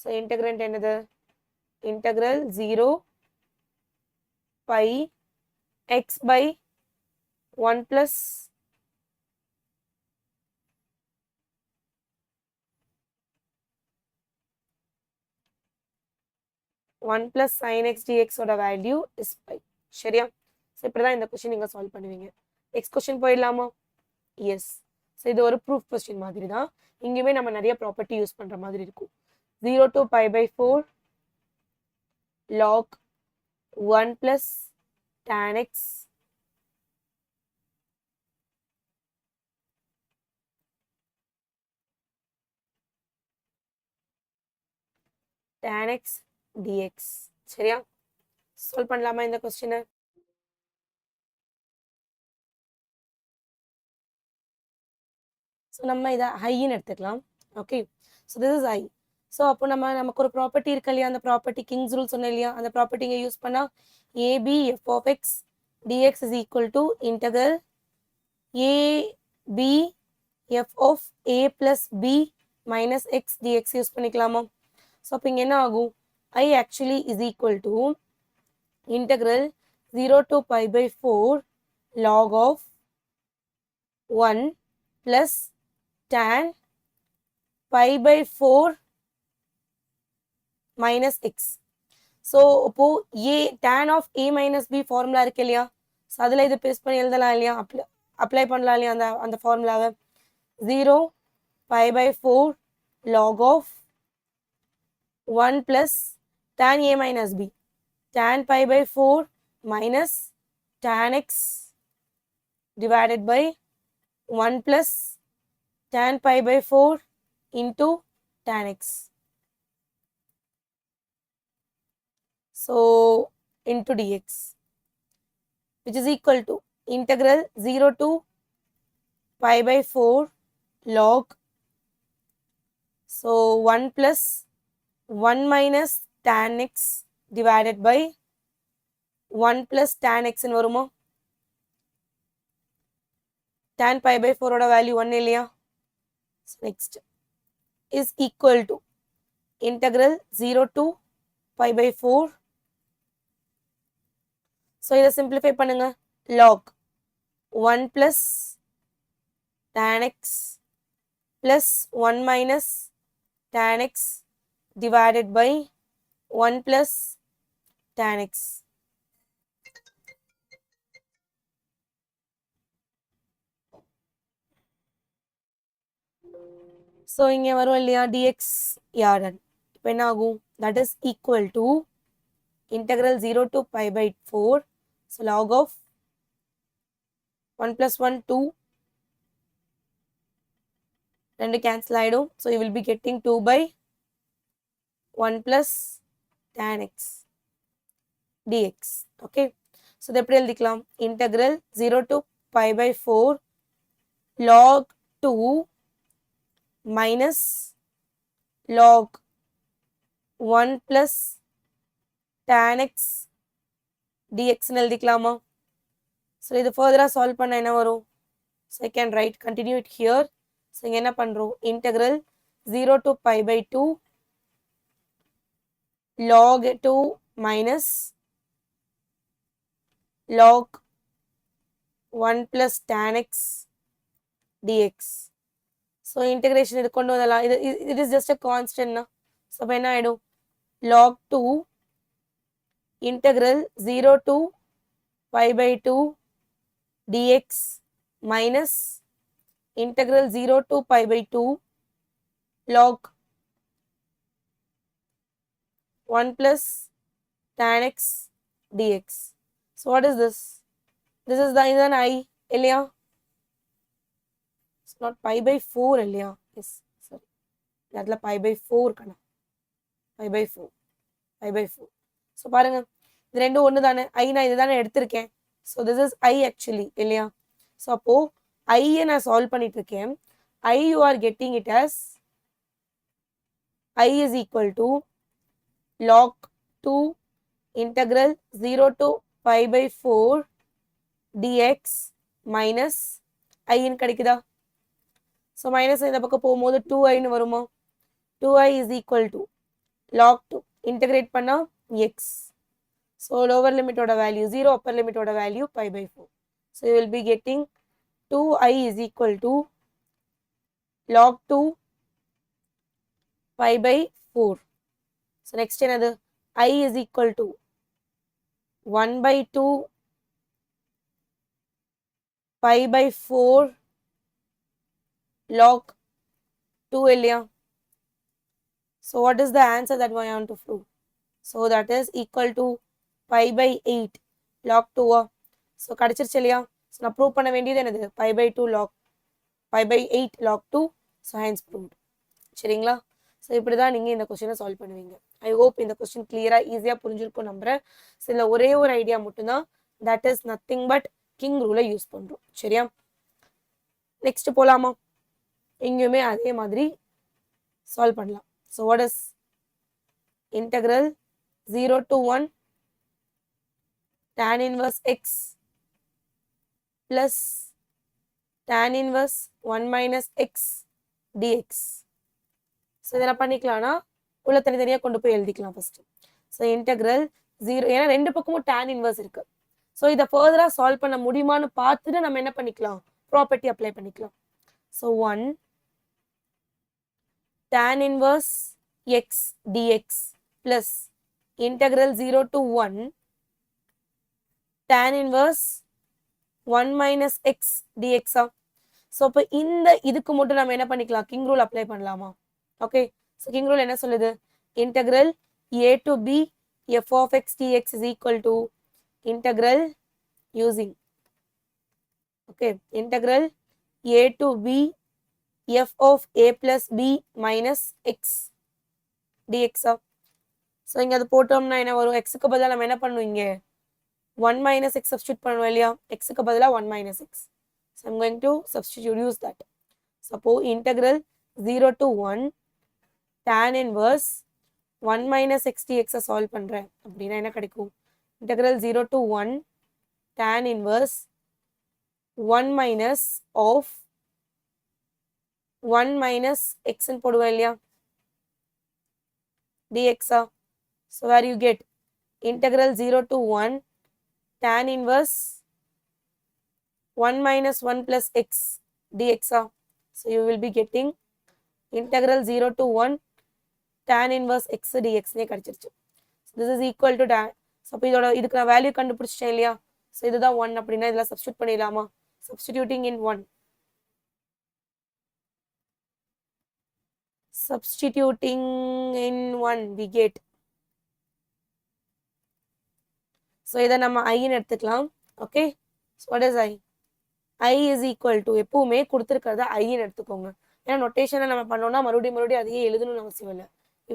Speaker 1: So integrand என்னது? Integral 0 pi x by 1 plus 1 plus sin x dx ஓட value is pi. சரியா? So இப்படிதான் இந்த question நீங்கள் solve பண்ணுவீங்க. Next question போயிடலாமா? எஸ். ஸோ இது ஒரு ப்ரூஃப் கொஸ்டின் மாதிரி தான். இங்கேயுமே நம்ம நிறைய ப்ராப்பர்ட்டி யூஸ் பண்ணுற மாதிரி இருக்கும். 0 to pi by 4 log 1 plus tan x tan x dx. சரியா? சால்வ் பண்ணலாமா இந்த கொஸ்டினை? ஸோ நம்ம இதை ஹைன்னு எடுத்துக்கலாம். Okay, so this is high. So அப்போ நமக்கு ஒரு ப்ராப்பர்ட்டி இருக்கு இல்லையா, அந்த ப்ராப்பர்ட்டி கிங்ஸ் ரூல் சொன்னேன் இல்லையா, அந்த ப்ராப்பர்ட்டி இங்கே யூஸ் பண்ணால் a b f of x d x is equal to integral a b f of a plus b minus x d x use பண்ணிக்கலாமா? ஸோ அப்போ இங்கே என்ன ஆகும்? I actually is equal to integral 0 to pi by 4 log of 1 plus tan pi by 4 minus x. So அப்போ ஏ tan of a minus b formula இருக்கு இல்லையா, so அதில் இது பேஸ் பண்ணி எழுதலாம் இல்லையா, அப்ளை பண்ணலாம் இல்லையா அந்த ஃபார்முலாவை. 0 pi by 4 log of 1 plus tan a minus b, tan pi by 4 minus tan x divided by 1 plus tan pi by 4 into tan x. So into dx, which is equal to integral 0 to pi by 4 log, so 1 plus 1 minus tan x divided by 1 plus tan x in வருமா? tan pi by 4 ஓட value 1 இல்லையா? next is equal to integral 0 to pi by 4. So இதை simplify பண்ணுங்க. log 1 plus tan x plus 1 minus tan x divided by 1 plus tan x. So இங்கே வரும் இல்லையா dx யாரன், இப்போ என்ன ஆகும்? That is equal to integral 0 to pi by 4. So log of 1 plus 1 2, ரெண்டு cancel ஆகிடும். So you will be getting 2 by 1 plus tan x dx. Okay, so இது எப்படி எழுதிக்கலாம்? integral 0 to pi by 4 log 2 minus log 1 plus tan x dx எழுதிக்கலாமா? So இது ஃபர்தராக solve பண்ண என்ன வரும்? So I can write continue it here. So இங்கே என்ன பண்ணுறோம்? Integral 0 to pi by 2 log 2 minus log 1 plus tan x dx. So integration இது கொண்டு வரலாம். இது இஸ் ஜஸ்ட் அ கான்ஸ்டன்ட்னா. ஸோ அப்போ என்ன ஆகிடும்? log 2 integral 0 to pi by 2 dx minus integral 0 to pi by 2 log 1 plus tan x dx. So what is this? This is the idan I இல்லையா? It's not pi by 4 இல்லையா? Yes, sorry. அதில் pi by 4 கண்ணா, pi by 4, pi by 4. So பாருங்க, இது ரெண்டும் ஒன்று தானே, ஐ நான் இது தானே எடுத்திருக்கேன். So this is I actually இல்லையா? ஸோ அப்போ ஐயை நான் சால்வ் பண்ணிட்டு இருக்கேன். I you are getting it as I is equal to log 2 integral 0 to pi by 4 dx minus iன்னு கிடைக்குதா? ஸோ மைனஸ் இந்த பக்கம் போகும்போது 2iன்னு வருமா? 2i is equal to log 2 integrate பண்ணா x. So lower limit oda value 0, upper limit oda value pi by 4. So you will be getting 2i is equal to log 2 pi by 4. So next another I is equal to 1 by 2 pi by 4 log 2 இல்லையா? So what is the answer that we want to prove? So that is equal to pi by 8 log 2. So கடிச்சிருச்சு இல்லையா? So நான் prove பண்ண வேண்டியது என்னது? pi by 2 log pi by 8 log 2. So hence proved. சரிங்களா? So இப்படி தான் நீங்கள் இந்த கொஸ்டினை சால்வ் பண்ணுவீங்க. ஐ ஹோப் இந்த கொஸ்டின் கிளியராக ஈஸியாக புரிஞ்சிருக்கும் நம்புறேன். ஸோ இதில் ஒரே ஒரு ஐடியா மட்டும்தான், that is nothing but king ரூலை யூஸ் பண்ணுறோம். சரியா? நெக்ஸ்ட் போகலாமா? இங்கேயுமே அதே மாதிரி சால்வ் பண்ணலாம். So what is integral 0 to 1 tan inverse x plus tan inverse 1 minus x dx. So இதெல்லாம் பண்ணிக்கலாம்னா உள்ள தனித்தனியாக கொண்டு போய் எழுதிக்கலாம் ஃபர்ஸ்ட். ஸோ இன்டெக்ரல் 0, ஏன்னா ரெண்டு பக்கமும் tan இன்வர்ஸ் இருக்கு. ஸோ இதை ஃபர்தராக சால்வ் பண்ண முடியுமான்னு பார்த்துட்டு நம்ம என்ன பண்ணிக்கலாம்? ப்ராப்பர்ட்டி அப்ளை பண்ணிக்கலாம். So 1 tan inverse x dx plus integral 0 to 1 tan inverse 1 minus x dx. So இப்போ இந்த இதுக்கு மட்டும் நம்ம என்ன பண்ணிக்கலாம்? கிங் ரூல் அப்ளை பண்ணலாமா? ஓகே, ஸோ கிங் ரூல் என்ன சொல்லுது? Integral a to b f of x dx is equal to integral using, okay, integral a to b f of a plus b minus x dx. So இங்கே அது போட்டோம்னா என்ன வரும்? எக்ஸுக்கு பதிலாக நம்ம என்ன பண்ணுவோம்? இங்கே 1 minus x substitute பண்ணுவோம் இல்லையா? எக்ஸுக்கு பதிலாக 1 minus x. So I'm going to substitute, use that. Suppose integral 0 to 1 tan inverse 1 minus x dx solve பண்றேன் அப்படின்னா என்ன கிடைக்கும்? integral 0 to 1 tan inverse 1 minus of 1 minus x ன்னு போடுவேன் இல்லையா? dx. So where you get integral 0 to 1 tan inverse 1 minus 1 plus x dx. So you will be getting integral 0 to 1 tan inverse x dx நே கிடைச்சிருச்சு. So this is equal to tan. So அப்போ இதோட இதுக்கு நான் value கண்டுபிடிச்சிட்டேன் இல்லையா? So இதுதான் 1 அப்படின்னா இதெல்லாம் சப்ஸ்டியூட் பண்ணிடலாமா? substituting in 1. Substituting in 1 we get. So இதை நம்ம ஐன்னு எடுத்துக்கலாம். Okay, so what is I? I is equal to, எப்பவுமே கொடுத்துருக்கிறத ஐன்னு எடுத்துக்கோங்க. ஏன்னா நொட்டேஷனை நம்ம பண்ணோம்னா மறுபடியும் அதையே எழுதணும்னு அவசியம் இல்லை.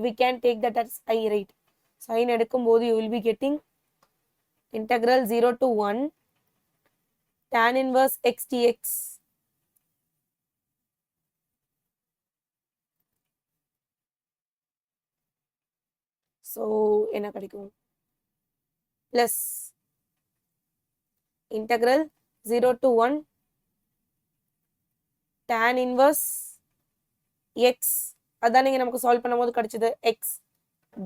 Speaker 1: We can take that as I, right? So ஐன்னு எடுக்கும்போது you will be getting integral 0 to 1 tan inverse x dx so என்ன கிடைக்கும்? plus integral 0 to 1 tan inverse x, அதான் நீங்க நமக்கு சால்வ் பண்ணும்போது கிடைச்சது x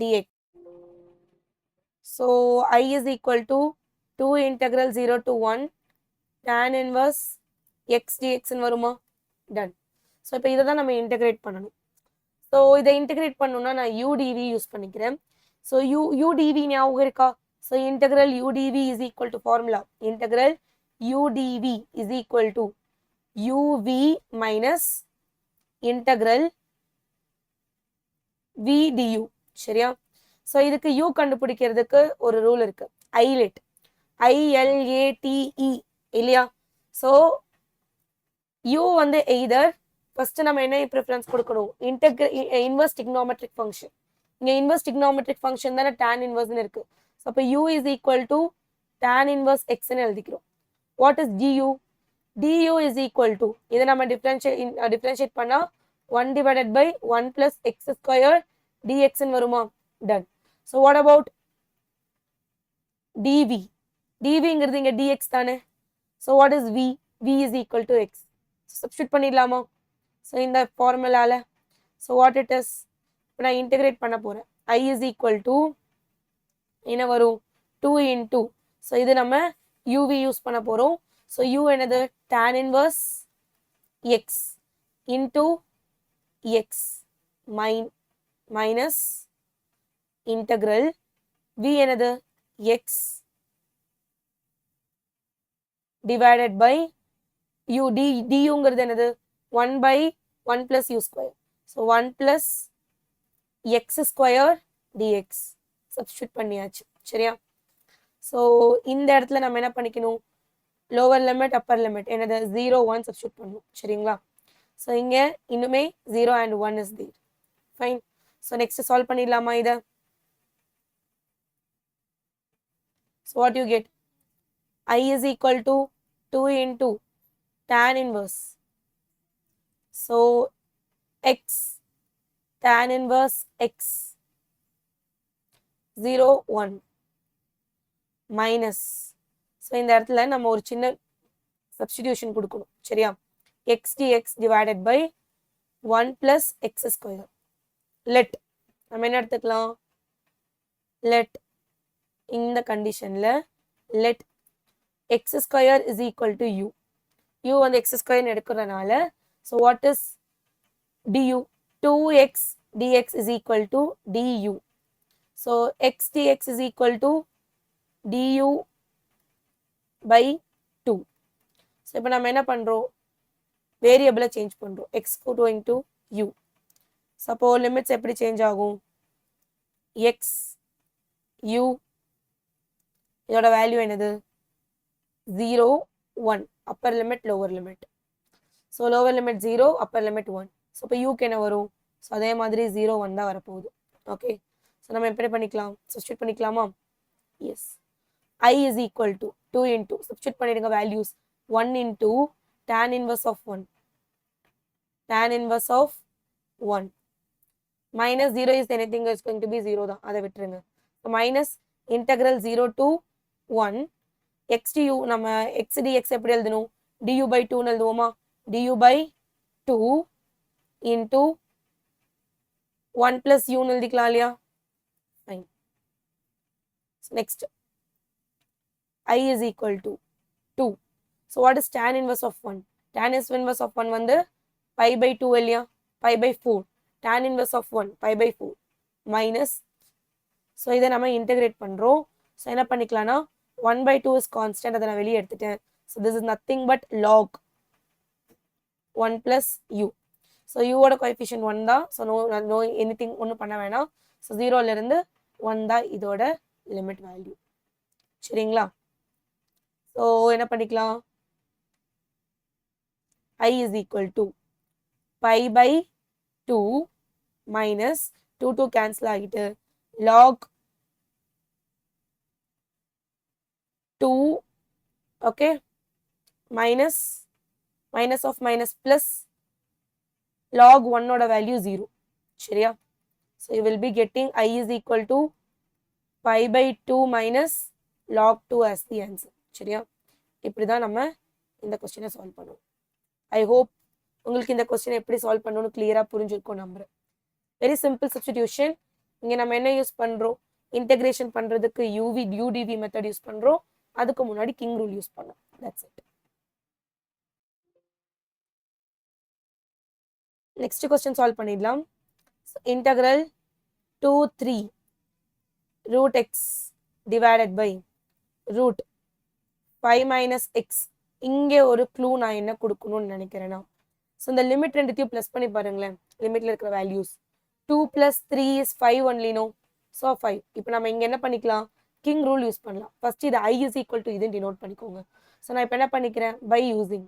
Speaker 1: dx. so I is equal to 2 integral 0 to 1 tan inverse x dx ன்னு வருமா? Done. So இப்போ இதை தான் நம்ம இன்டெகிரேட் பண்ணணும். ஸோ இதை இன்டெகிரேட் பண்ணணும்னா நான் udv யூஸ் பண்ணிக்கிறேன். ஸோ udv ஞாபகம் இருக்கா? So integral udv is equal to formula. integral udv is equal to uv minus integral v du. சரியா? ஸோ இதுக்கு u கண்டுபிடிக்கிறதுக்கு ஒரு ரூல் இருக்கு, ஐலேட், ILATE இல்லையா? ஸோ u வந்து எய்தர் ஃபர்ஸ்ட் நம்ம என்ன ப்ரிஃபரன்ஸ் கொடுக்கணும்? Inverse trigonometric function. இங்கே இன்வர்ஸ் டிக்னாமெட்ரிக் ஃபங்க்ஷன் தானே tan இன்வர்ஸ்னு இருக்கு. ஸோ அப்போ u is equal to tan inverse x ன்னு எழுதிக்கிறோம். What is du? du is equal to, இதை நம்ம டிஃபரன்ஷியேட் பண்ணா 1 divided by 1 plus x square dx ன்னு வருமா? Done. So what about dv? dvங்கிறது இங்க dx தானே. So what is v? v is equal to x. Substitute பண்ணிடலாமா? ஸோ இந்த ஃபார்முலால ஸோ வாட் இட் இஸ், இப்போ நான் இன்டெகிரேட் பண்ண போகிறேன். i is equal to என்ன வரும், 2 into, ஸோ இது நம்ம uv யூஸ் பண்ண போகிறோம். ஸோ u என்னது, tan inverse x into x minus integral v என்னது x divided by u. duங்கிறது என்னது 1 by 1 plus u square. So 1 plus x square dx substitute பண்ணியாச்சு. சரியா? ஸோ இந்த இடத்துல நம்ம என்ன பண்ணிக்கணும், லோவர் லிமிட் அப்பர் லிமிட் என்னது 0 1 சப்ஸ்டியூட் பண்ணணும். சரிங்களா? ஸோ இங்கே இன்னுமே 0 and 1 is there. Fine. So next solve பண்ணிடலாமா இதை? So what you get, i is equal to 2 into tan inverse. So x tan inverse x 0 1 minus, so இந்த இடத்துல நம்ம ஒரு சின்ன சப்ஸ்டிடியூஷன் கொடுக்கணும். சரியா? x dx divided by 1 plus x square. Let நம்ம என்ன எடுத்துக்கலாம், லெட் இந்த கண்டிஷன்ல let x square is equal to u. u வந்து x square எடுக்கிறதுனால so what is du, 2x dx is equal to du. so x dx is equal to du by 2. so இப்போ நம்ம என்ன பண்றோம், வேரியபிளை சேஞ்ச் பண்றோம், x going to u. so அப்போ limits எப்படி change ஆகும், x u இதோட வேல்யூ என்னது 0 1 upper limit lower limit. so lower limit 0 upper limit 1. so இப்போ u க்கு என்ன வரும், so அதே மாதிரி 0 1 தான் வரப்போகுது. ஓகே, ஸோ நம்ம எப்படி பண்ணிக்கலாம், சப்ஸ்டியூட் பண்ணிக்கலாமா? Yes, i is equal to 2 into, சப்ஸ்டியூட் பண்ணிடுங்க values, 1 into tan inverse of 1, tan inverse of 1 minus 0 is anything is going to be 0 தான், அதை விட்டுருங்க. so minus integral 0 to 1 x du, நம்ம x dx எப்படி எழுதணும், du by 2 எழுதுவோமா, du by 2 into 1 plus u எழுதிக்கலாம் இல்லையா? fine. so next i is equal to 2. so what is tan inverse of 1? tan inverse of 1 வந்து pi by 2 இல்லையா, pi by 4. tan inverse of 1 pi by 4 minus, so இதை நம்ம integrate பண்றோம். so என்ன பண்ணிக்கலாம்னா 1 by 2 is constant, அதை நான் வெளியே எடுத்துட்டேன். so this is nothing but log 1 plus u. so u ஓட கோஎஃபிஷியன்ட் 1 தான். so no anything ஒன்றும் பண்ண வேணாம். so 0ல இருந்து 1 தான் இதோட லிமிட் வேல்யூ. சரிங்களா? so என்ன பண்ணிக்கலாம், i is equal to pi by 2 minus 2 2 cancel ஆகிட்டு log 2, okay, minus of minus plus log 1 ஓட வேல்யூ 0. சரியா? so you will be getting i is equal to pi by 2 minus log 2 as the answer. சரியா? இப்படி தான் நம்ம இந்த क्वेश्चனை solve பண்ணுவோம். I hope உங்களுக்கு இந்த क्वेश्चனை எப்படி சால்வ் பண்ணணும்னு கிளியரா புரிஞ்சிருக்கும் நம்புறேன். Very simple substitution. இங்க நம்ம என்ன யூஸ் பண்றோம், இன்டெகிரேஷன் பண்றதுக்கு udv மெத்தட் யூஸ் பண்றோம். அதுக்கு முன்னாடி கிங் ரூல் யூஸ் பண்ணோம். That's it. Next question solve பண்ணிடலாம். Integral 2 3 root x divided by root 5 minus x. இங்கே ஒரு க்ளூ நான் என்ன கொடுக்கணும்னு நினைக்கிறேன்னா, ஸோ இந்த லிமிட் ரெண்டுத்தையும் ப்ளஸ் பண்ணி பாருங்களேன். லிமிட்ல இருக்கிற values 2 plus 3 is 5 only, no? so 5. இப்போ நம்ம இங்க என்ன பண்ணிக்கலாம், கிங் ரூல் யூஸ் பண்ணலாம். ஃபர்ஸ்ட் இது i is equal to இதுன்னு டினோட் பண்ணிக்கோங்க. ஸோ நான் இப்போ என்ன பண்ணிக்கிறேன், by using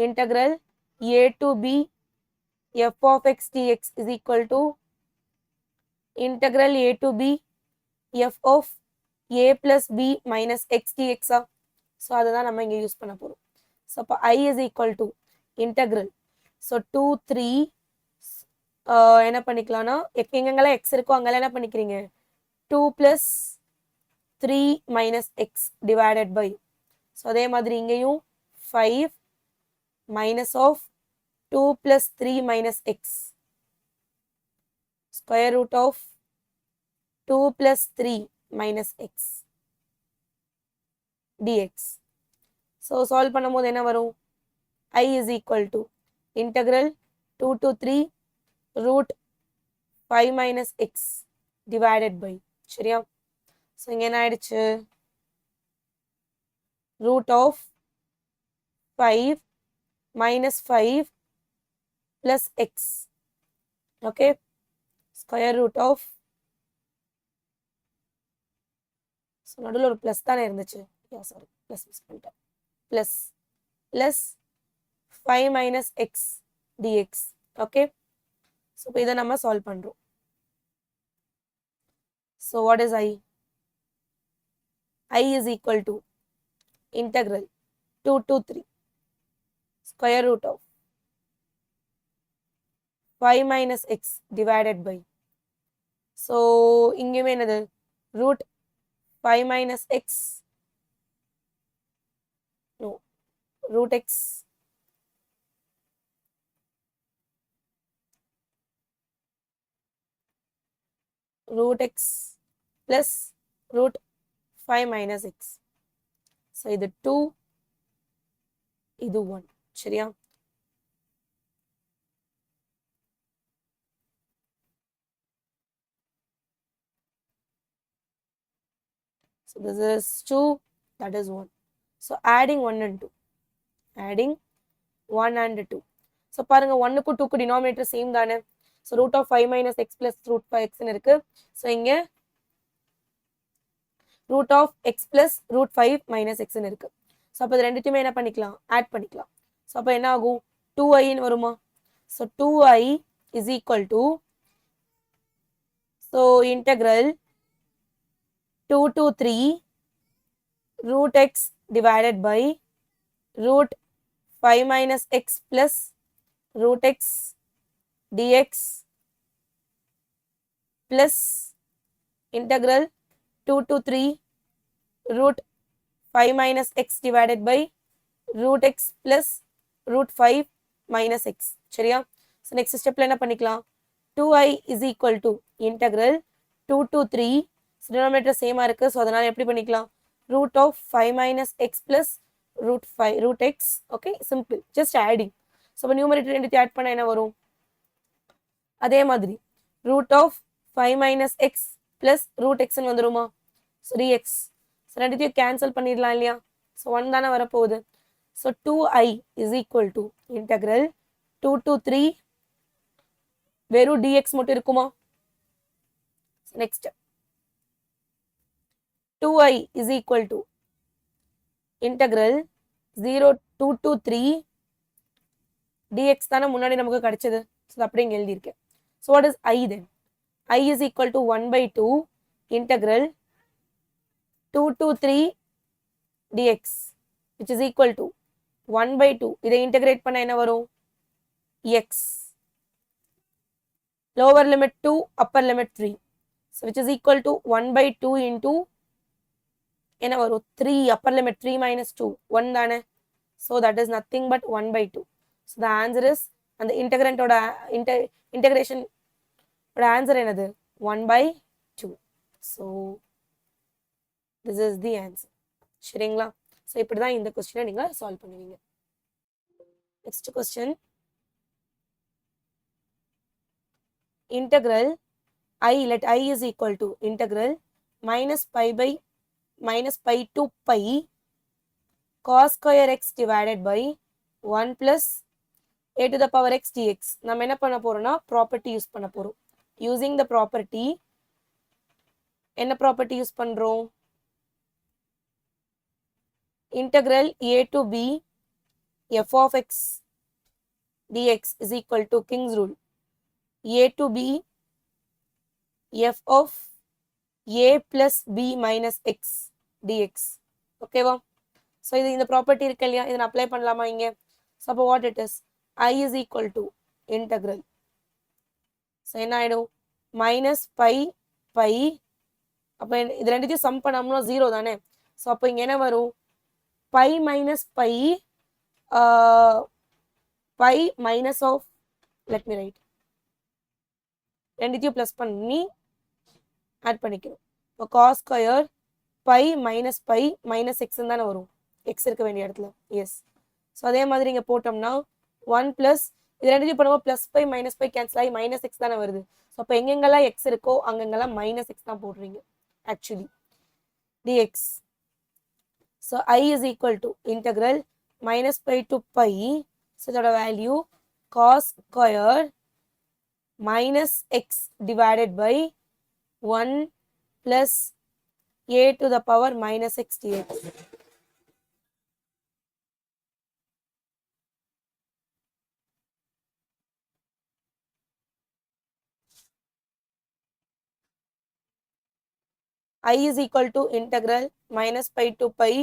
Speaker 1: integral a to b f of x dx is equal to integral a to b f of a plus b minus x dx. So அதுதான் நம்ம இங்கே use பண்ண போகிறோம். ஸோ அப்போ i is equal to integral, so 2 3 என்ன பண்ணிக்கலாம்னா எங்கெங்கெல்லாம் x இருக்கோ அங்கெல்லாம் என்ன பண்ணிக்கிறீங்க 2 plus 3 minus x divided by, so அதே மாதிரி இங்கேயும் 5 minus of 2 plus 3 minus x, square root of 2 plus 3 minus x dx. So solve பண்ணும்போது என்ன வரும்? I is equal to integral 2 to 3 root 5 minus x divided by, சரியா? So இங்கே என்ன ஆயிடுச்சு? root of 5 minus 5 plus x, okay, square root of, so நடுவில் ஒரு plus தானே இருந்துச்சு, சாரி ப்ளஸ் மிஸ் பண்ணிட்டேன், plus 5 minus x dx, okay. So இப்போ இதை நம்ம சால்வ் பண்ணுறோம். So what is I is equal to integral 2 to 3 square root of 5 minus x divided by, so இங்கேயுமே என்னது root 5 minus x, no, root x plus root 5 minus x. So இது 2, இது 1, சரியா? So this is 2, that is 1. So adding 1 and 2. Adding 1 and 2. So பாருங்க 1க்கு 2க்கு denominator same தானே. So root of 5 minus x plus root 5x இருக்கு. So இங்க root of x plus root 5 minus x இருக்கு. So அப்போ இது ரெண்டுத்தையுமே என்ன பண்ணிக்கலாம்? ஆட் பண்ணிக்கலாம். So அப்போ என்ன ஆகும்? 2i ன்னு வருமா? So 2i is equal to, so integral 2 to 3 root x divided by root 5 minus x plus root x dx plus integral 2 to 3 root 5 minus x divided by root x plus root 5 minus x, சரியா? So next stepல என்ன பண்ணிக்கலாம்? 2i is equal to integral 2 to 3, denominator சேமா இருக்கு, so அதனால எப்படி பண்ணிக்கலாம்? root of 5 minus x plus root x, okay, simple, just adding. So இப்போ numerator ரெண்டுத்தையும் ஆட் பண்ணா என்ன வரும்? அதே மாதிரி root of 5 minus x plus root x ன்னு வந்துருமா? So dx, so ரெண்டுத்தையும் கேன்சல் பண்ணிடலாம் இல்லையா? So 1 தானே வரப்போகுது. So 2i is equal to integral 2 to 3 வெறும் dx மட்டும் இருக்குமா? Next 2i is equal to integral 0 2 to 3 dx தானே முன்னாடி நமக்கு கிடைச்சது, ஸோ அப்படியே இங்கே எழுதியிருக்கேன். So what is I then? I is equal to 1 by 2 integral 2 to 3 dx which is equal to 1 by 2, இதை இன்டகிரேட் பண்ண என்ன வரும்? x, lower limit 2 upper limit 3, so which is equal to 1 by 2 into என்ன வரும்? 3 upper limit 3 minus 2 1 தானே, so that is nothing but 1 by 2. So the answer is, அந்த integrant ஓட integration ஓட answer என்னது? 1 by 2. So this is the answer, சரிங்களா? so இப்படி தான் இந்த क्वेश्चனை நீங்க சால்வ் பண்ணுவீங்க. next question, integral I, let I is equal to integral minus pi to pi cos square x divided by 1 plus a to the power x dx. நம்ம என்ன பண்ண போறோம்னா ப்ராப்பர்ட்டி யூஸ் பண்ண போறோம். using the property, என்ன property use பண்றோம்? integral a to b f of x dx is equal to King's rule, a to b f of a plus b minus x dx, ஓகேவா? So இது இந்த property இருக்கு இல்லையா, இதை apply பண்ணலாமா இங்க? ஸோ அப்போ what it is? I is equal to integral, so என்ன ஆயிடும்? minus pi அப்போ இது ரெண்டுத்தையும் சம் பண்ணோம்னா 0 தானே. ஸோ அப்போ இங்கே என்ன வரும், pi minus pi pi minus of, let me write, ரெண்டுத்தையும் ப்ளஸ் பண்ணி ஆட் பண்ணிக்கணும். இப்போ காஸ் ஸ்கொயர் பை மைனஸ் எக்ஸ்ன்னு தானே வரும், எக்ஸ் இருக்க வேண்டிய இடத்துல. எஸ். ஸோ அதே மாதிரி இங்கே போட்டோம்னா 1 ப்ளஸ் இது ரெண்டுத்தையும் பண்ணும்போது plus pi minus pi cancel ஆகி மைனஸ் எக்ஸ் தானே வருது. ஸோ அப்போ எங்கெங்கெல்லாம் எக்ஸ் இருக்கோ அங்கெங்கெல்லாம் மைனஸ் எக்ஸ் தான் போடுறீங்க actually. dx. So I is equal to integral minus pi to pi. So இதோட value cos square minus x divided by 1 plus a to the power minus x dx. I is equal to integral minus pi to pi.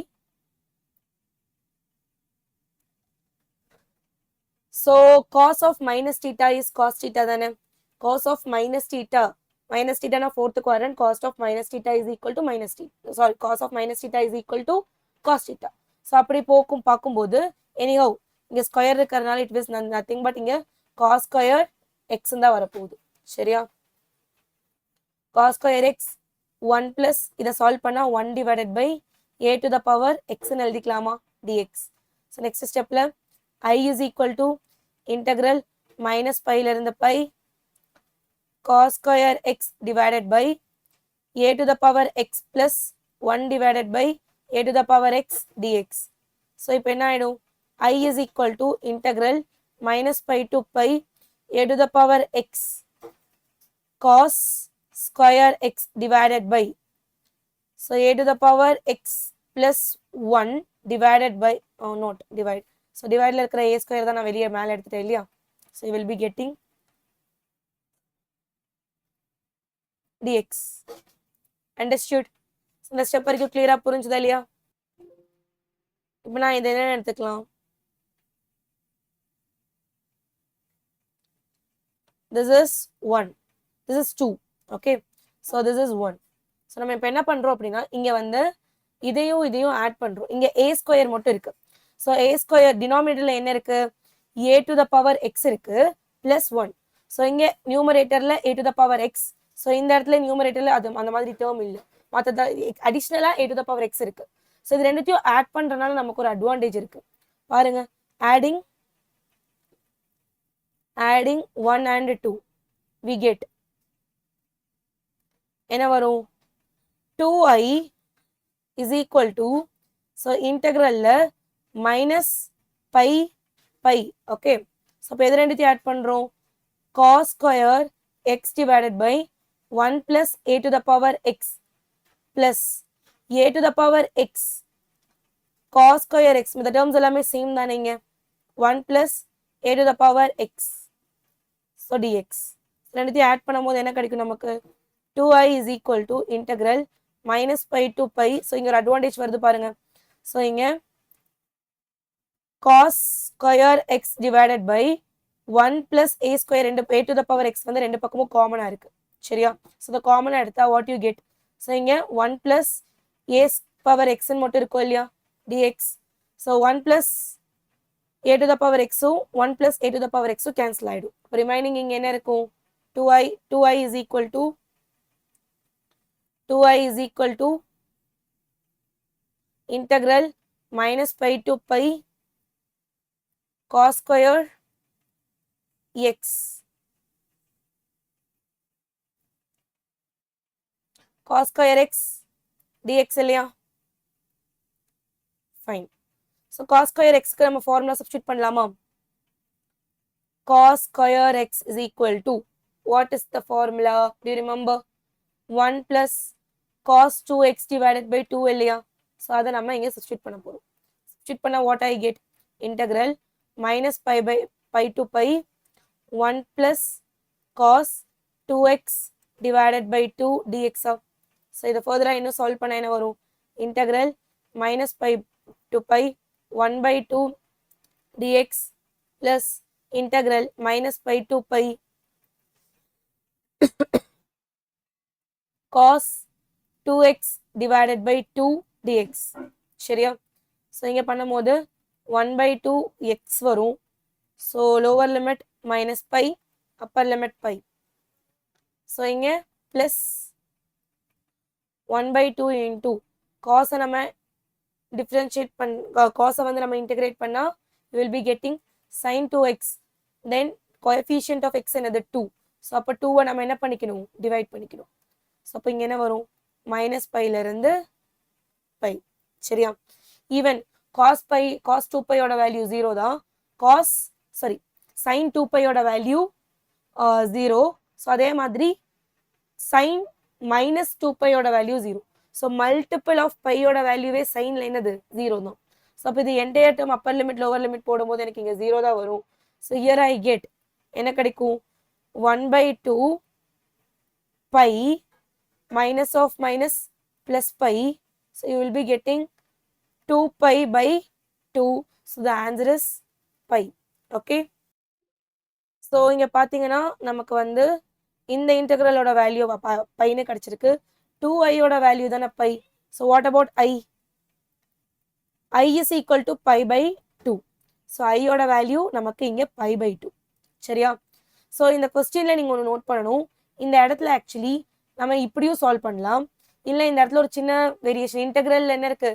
Speaker 1: So cos of minus theta is cos theta தானே. Cos of minus theta na fourth quadrant, cos of minus theta is equal to minus theta. Sorry, cos of minus theta is equal to cos theta. So அப்படி பார்க்கும்போது anyhow இங்க square இருக்கிறதுனால it is nothing but இங்க cos square x தான் வரப்போகுது. சரியா? cos square x 1 plus இதை solve பண்ணா 1 divided by a to the power x ன்னு எழுதிக்கலாமா dx. So next stepல I is equal to integral minus pi ல இருந்து pi cos square x divided by a to the power x plus 1 divided by a to the power x dx. So இப்போ என்ன ஆயிடும், I is equal to integral minus pi to pi a to the power x cos square x divided by, so a to the power x plus 1 divided by, oh not divide, so divide ல இருக்கிற a square தான் நான் வெளியே மேலே எடுத்துட்டேன் இல்லையா. So you will be getting dx. Understood? இந்த step வரைக்கும் கிளியரா புரிஞ்சுதா இல்லையா? இப்போ நான் இதை என்ன எடுத்துக்கலாம், this is 1, this is 2, okay, so this is 1. so நம்ம இப்போ என்ன பண்றோம் அப்படின்னா இங்க வந்து இதையும் ஆட் பண்றோம். இங்க a ஸ்கொயர் மட்டும் இருக்கு. so a ஸ்கொயர் டினாமினேட்டர்ல என்ன இருக்கு, a to the power x இருக்கு plus 1. so இங்க நியூமரேட்டர்ல a to the power x, so இந்த இடத்துல நியூமரேட்டர்ல அது அந்த மாதிரி டேர்ம் இல்ல, மத்தத அடிஷனலா a to the power x இருக்கு. so இது ரெண்டுத்தையும் ஆட் பண்றனால நமக்கு ஒரு அட்வான்டேஜ் இருக்கு பாருங்க. adding 1 and 2 we get என்ன வரும், 2i is equal to, so integralல minus pi okay. so இப்போ எது ரெண்டுத்தையும் ஆட் பண்றோம், cos square x divided by 1 plus a to the power x plus a to the power x cos square x, இந்த terms எல்லாமே same தானேங்க, 1 plus a to the power x, so dx. ரெண்டுத்தையும் add பண்ணும்போது என்ன கிடைக்கும் நமக்கு, 2i is equal to integral minus pi to pi. so இங்க ஒரு அட்வான்டேஜ் வருது பாருங்க. so இங்க cos square x divided by 1 plus a square, a to the power x வந்து ரெண்டு பக்கமும் காமனா இருக்கு. சரியா? so the காமனா எடுத்தா what you get, so இங்க 1 plus a power x ன்னு மட்டும் இருக்கும் இல்லையா dx. so 1 plus a to the power x 1 plus a to the power x cancel ஆயிடும். ரிமைனிங் இங்க என்ன இருக்கும், 2i is equal to integral minus pi to pi cos square x cos square x dx இல்லையா. fine. so cos square x க்கு நம்ம formula substitute பண்ணலாமா, cos square x is equal to, what is the formula, do you remember, 1 plus cos 2x divided by 2 இல்லையா. so அதை நம்ம இங்க substitute பண்ண போறோம். சப்ஸ்டிட்யூட் பண்ணா what I get, integral minus pi to pi 1 plus cos 2x divided by 2 dx. so இதை further இன்னும் solve பண்ணா என்ன வரும், integral minus pi to pi 1 by 2 dx plus integral minus pi to pi cos 2x divided by 2 dx. சரியா? So இங்கே பண்ணும்போது 1/2 x வரும். So lower limit minus pi, upper limit pi. So இங்கே plus 1/2 into காஸை நம்ம differentiate காஸை வந்து நம்ம இன்டெகிரேட் பண்ணால் you will be getting sin 2x. Then coefficient of x என்னது 2. ஸோ அப்போ 2வை நம்ம என்ன பண்ணிக்கணும், டிவைட் பண்ணிக்கணும். ஸோ அப்போ இங்கே என்ன வரும், மைனஸ் பையிலேருந்து பை. சரியா? ஈவன் காஸ் 2πயோட வேல்யூ 0 தான். sin 2πயோட வேல்யூ 0. ஸோ அதே மாதிரி sin minus 2πயோட வேல்யூ 0. ஸோ மல்டிபிள் ஆஃப் பையோட வேல்யூவே சைனில் என்னது 0 தான். ஸோ அப்போ இது entire term upper limit lower limit போடும்போது எனக்கு இங்கே 0 தான் வரும். ஸோ ஹியர் ஐ கெட் என்ன கிடைக்கும், 1/2 by minus of minus plus pi. So you will be getting 2π/2. So the answer is pi. Okay. So இங்க பாத்தீங்கன்னா நமக்கு வந்து இந்த இன்டெக்ரலோட வேல்யூ பைன்னு கிடைச்சிருக்கு. 2i ஓட வேல்யூ தானே by. So what about i? I is equal to pi/2. So i ஓட value நமக்கு இங்க pi/2. சரியா? ஸோ இந்த கொஸ்டின்ல நீங்க ஒன்று நோட் பண்ணணும். இந்த இடத்துல ஆக்சுவலி நம்ம இப்படியும் சால்வ் பண்ணலாம். இல்லை இந்த இடத்துல ஒரு சின்ன வேரியேஷன், இன்டெக்ரல் என்ன இருக்கு,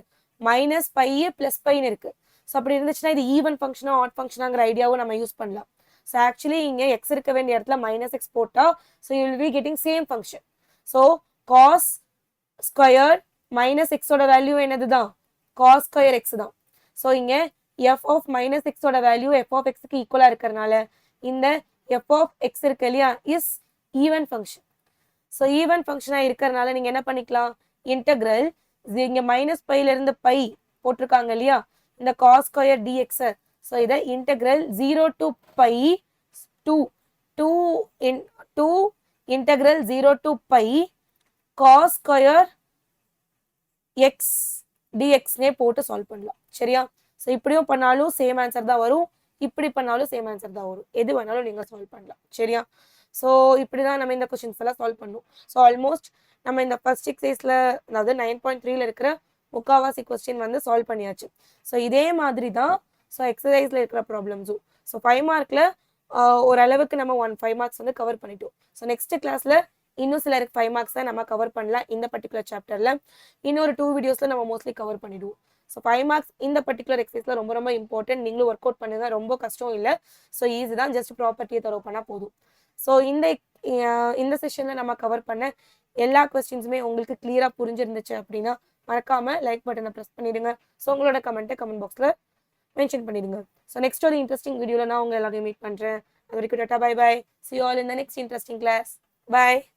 Speaker 1: மைனஸ் பை பிளஸ் பைன்னு இருக்கு. ஸோ அப்படி இருந்துச்சுன்னா இது ஈவன் ஃபங்க்ஷனா ஆட் ஃபங்க்ஷனாங்கிற ஐடியாவும் நம்ம யூஸ் பண்ணலாம். ஸோ ஆக்சுவலி இங்கே எக்ஸ் இருக்க வேண்டிய இடத்துல மைனஸ் எக்ஸ் போட்டா so you will be getting same function. So cos square minus எக்ஸோட வேல்யூ என்னது தான், காஸ் ஸ்கொயர் எக்ஸ் தான். ஸோ இங்கே எஃப் ஆஃப் மைனஸ் எக்ஸோட வேல்யூ எஃப் ஆஃப் எக்ஸுக்கு ஈக்குவலாக இருக்கிறதுனால இந்த எஃப் ஆஃப் எக்ஸ் இருக்கு இல்லையா is even function. So even ஃபங்க்ஷனாக இருக்கிறதுனால நீங்கள் என்ன பண்ணிக்கலாம், இன்டெக்ரல் இங்கே மைனஸ் பையிலேருந்து பை போட்டிருக்காங்க இல்லையா இந்த காஸ் ஸ்கொயர் டிஎக்ஸை. ஸோ இதை integral 0 to pi 2 integral 0 to pi cos square x டிஎக்ஸ்னே போட்டு சால்வ் பண்ணலாம். சரியா? ஸோ இப்படியும் பண்ணாலும் சேம் ஆன்சர் தான் வரும், இப்படி பண்ணாலும் சேம் ஆன்சர் தான் வரும். எது வேணாலும் நீங்கள் சால்வ் பண்ணலாம். சரியா? ஸோ இப்படி தான் நம்ம இந்த கொஷின்ஸ் எல்லாம் சால்வ் பண்ணணும். ஸோ ஆல்மோஸ்ட் நம்ம இந்த ஃபர்ஸ்ட் எக்ஸசைஸில் அதாவது 9.3ல இருக்கிற முக்காவாசி கொஸ்டின் வந்து சால்வ் பண்ணியாச்சு. ஸோ இதே மாதிரி தான் ஸோ எக்ஸசைஸில் இருக்கிற ப்ராப்ளம்ஸும். ஸோ 5 மார்க்கில் ஓரளவுக்கு நம்ம 5 மார்க்ஸ் வந்து கவர் பண்ணிட்டோம். ஸோ நெக்ஸ்ட் கிளாஸில் இன்னும் சில 5 மார்க்ஸ் தான் நம்ம கவர் பண்ணலாம் இந்த பர்டிகுலர் சாப்டரில். இன்னொரு 2 வீடியோஸில் நம்ம மோஸ்ட்லி கவர் பண்ணிடுவோம். ஸோ 5 மார்க்ஸ் இந்த பர்டிகுலர் எக்ஸசைஸில் ரொம்ப ரொம்ப இம்பார்ட்டன்ட். நீங்களும் ஒர்க் அவுட் பண்ணுங்க, ரொம்ப கஷ்டம் இல்லை. ஸோ ஈஸி தான், ஜஸ்ட் ப்ராப்பர்ட்டியை தரவு பண்ணால் போதும். ஸோ இந்த செஷனில் நம்ம கவர் பண்ண எல்லா கொஸ்டின்ஸுமே உங்களுக்கு கிளியராக புரிஞ்சிருந்துச்சு அப்படின்னா மறக்காம லைக் பட்டனை ப்ரெஸ் பண்ணிடுங்க. ஸோ உங்களோட கமெண்ட்டை கமெண்ட் பாக்ஸில் மென்ஷன் பண்ணிடுங்க. ஸோ நெக்ஸ்ட் ஒரு இன்ட்ரெஸ்டிங் வீடியோவில் நான் உங்கள் எல்லாரையும் மீட் பண்ணுறேன். அது வரைக்கும் tata, bye bye. See you all in the next interesting class. Bye.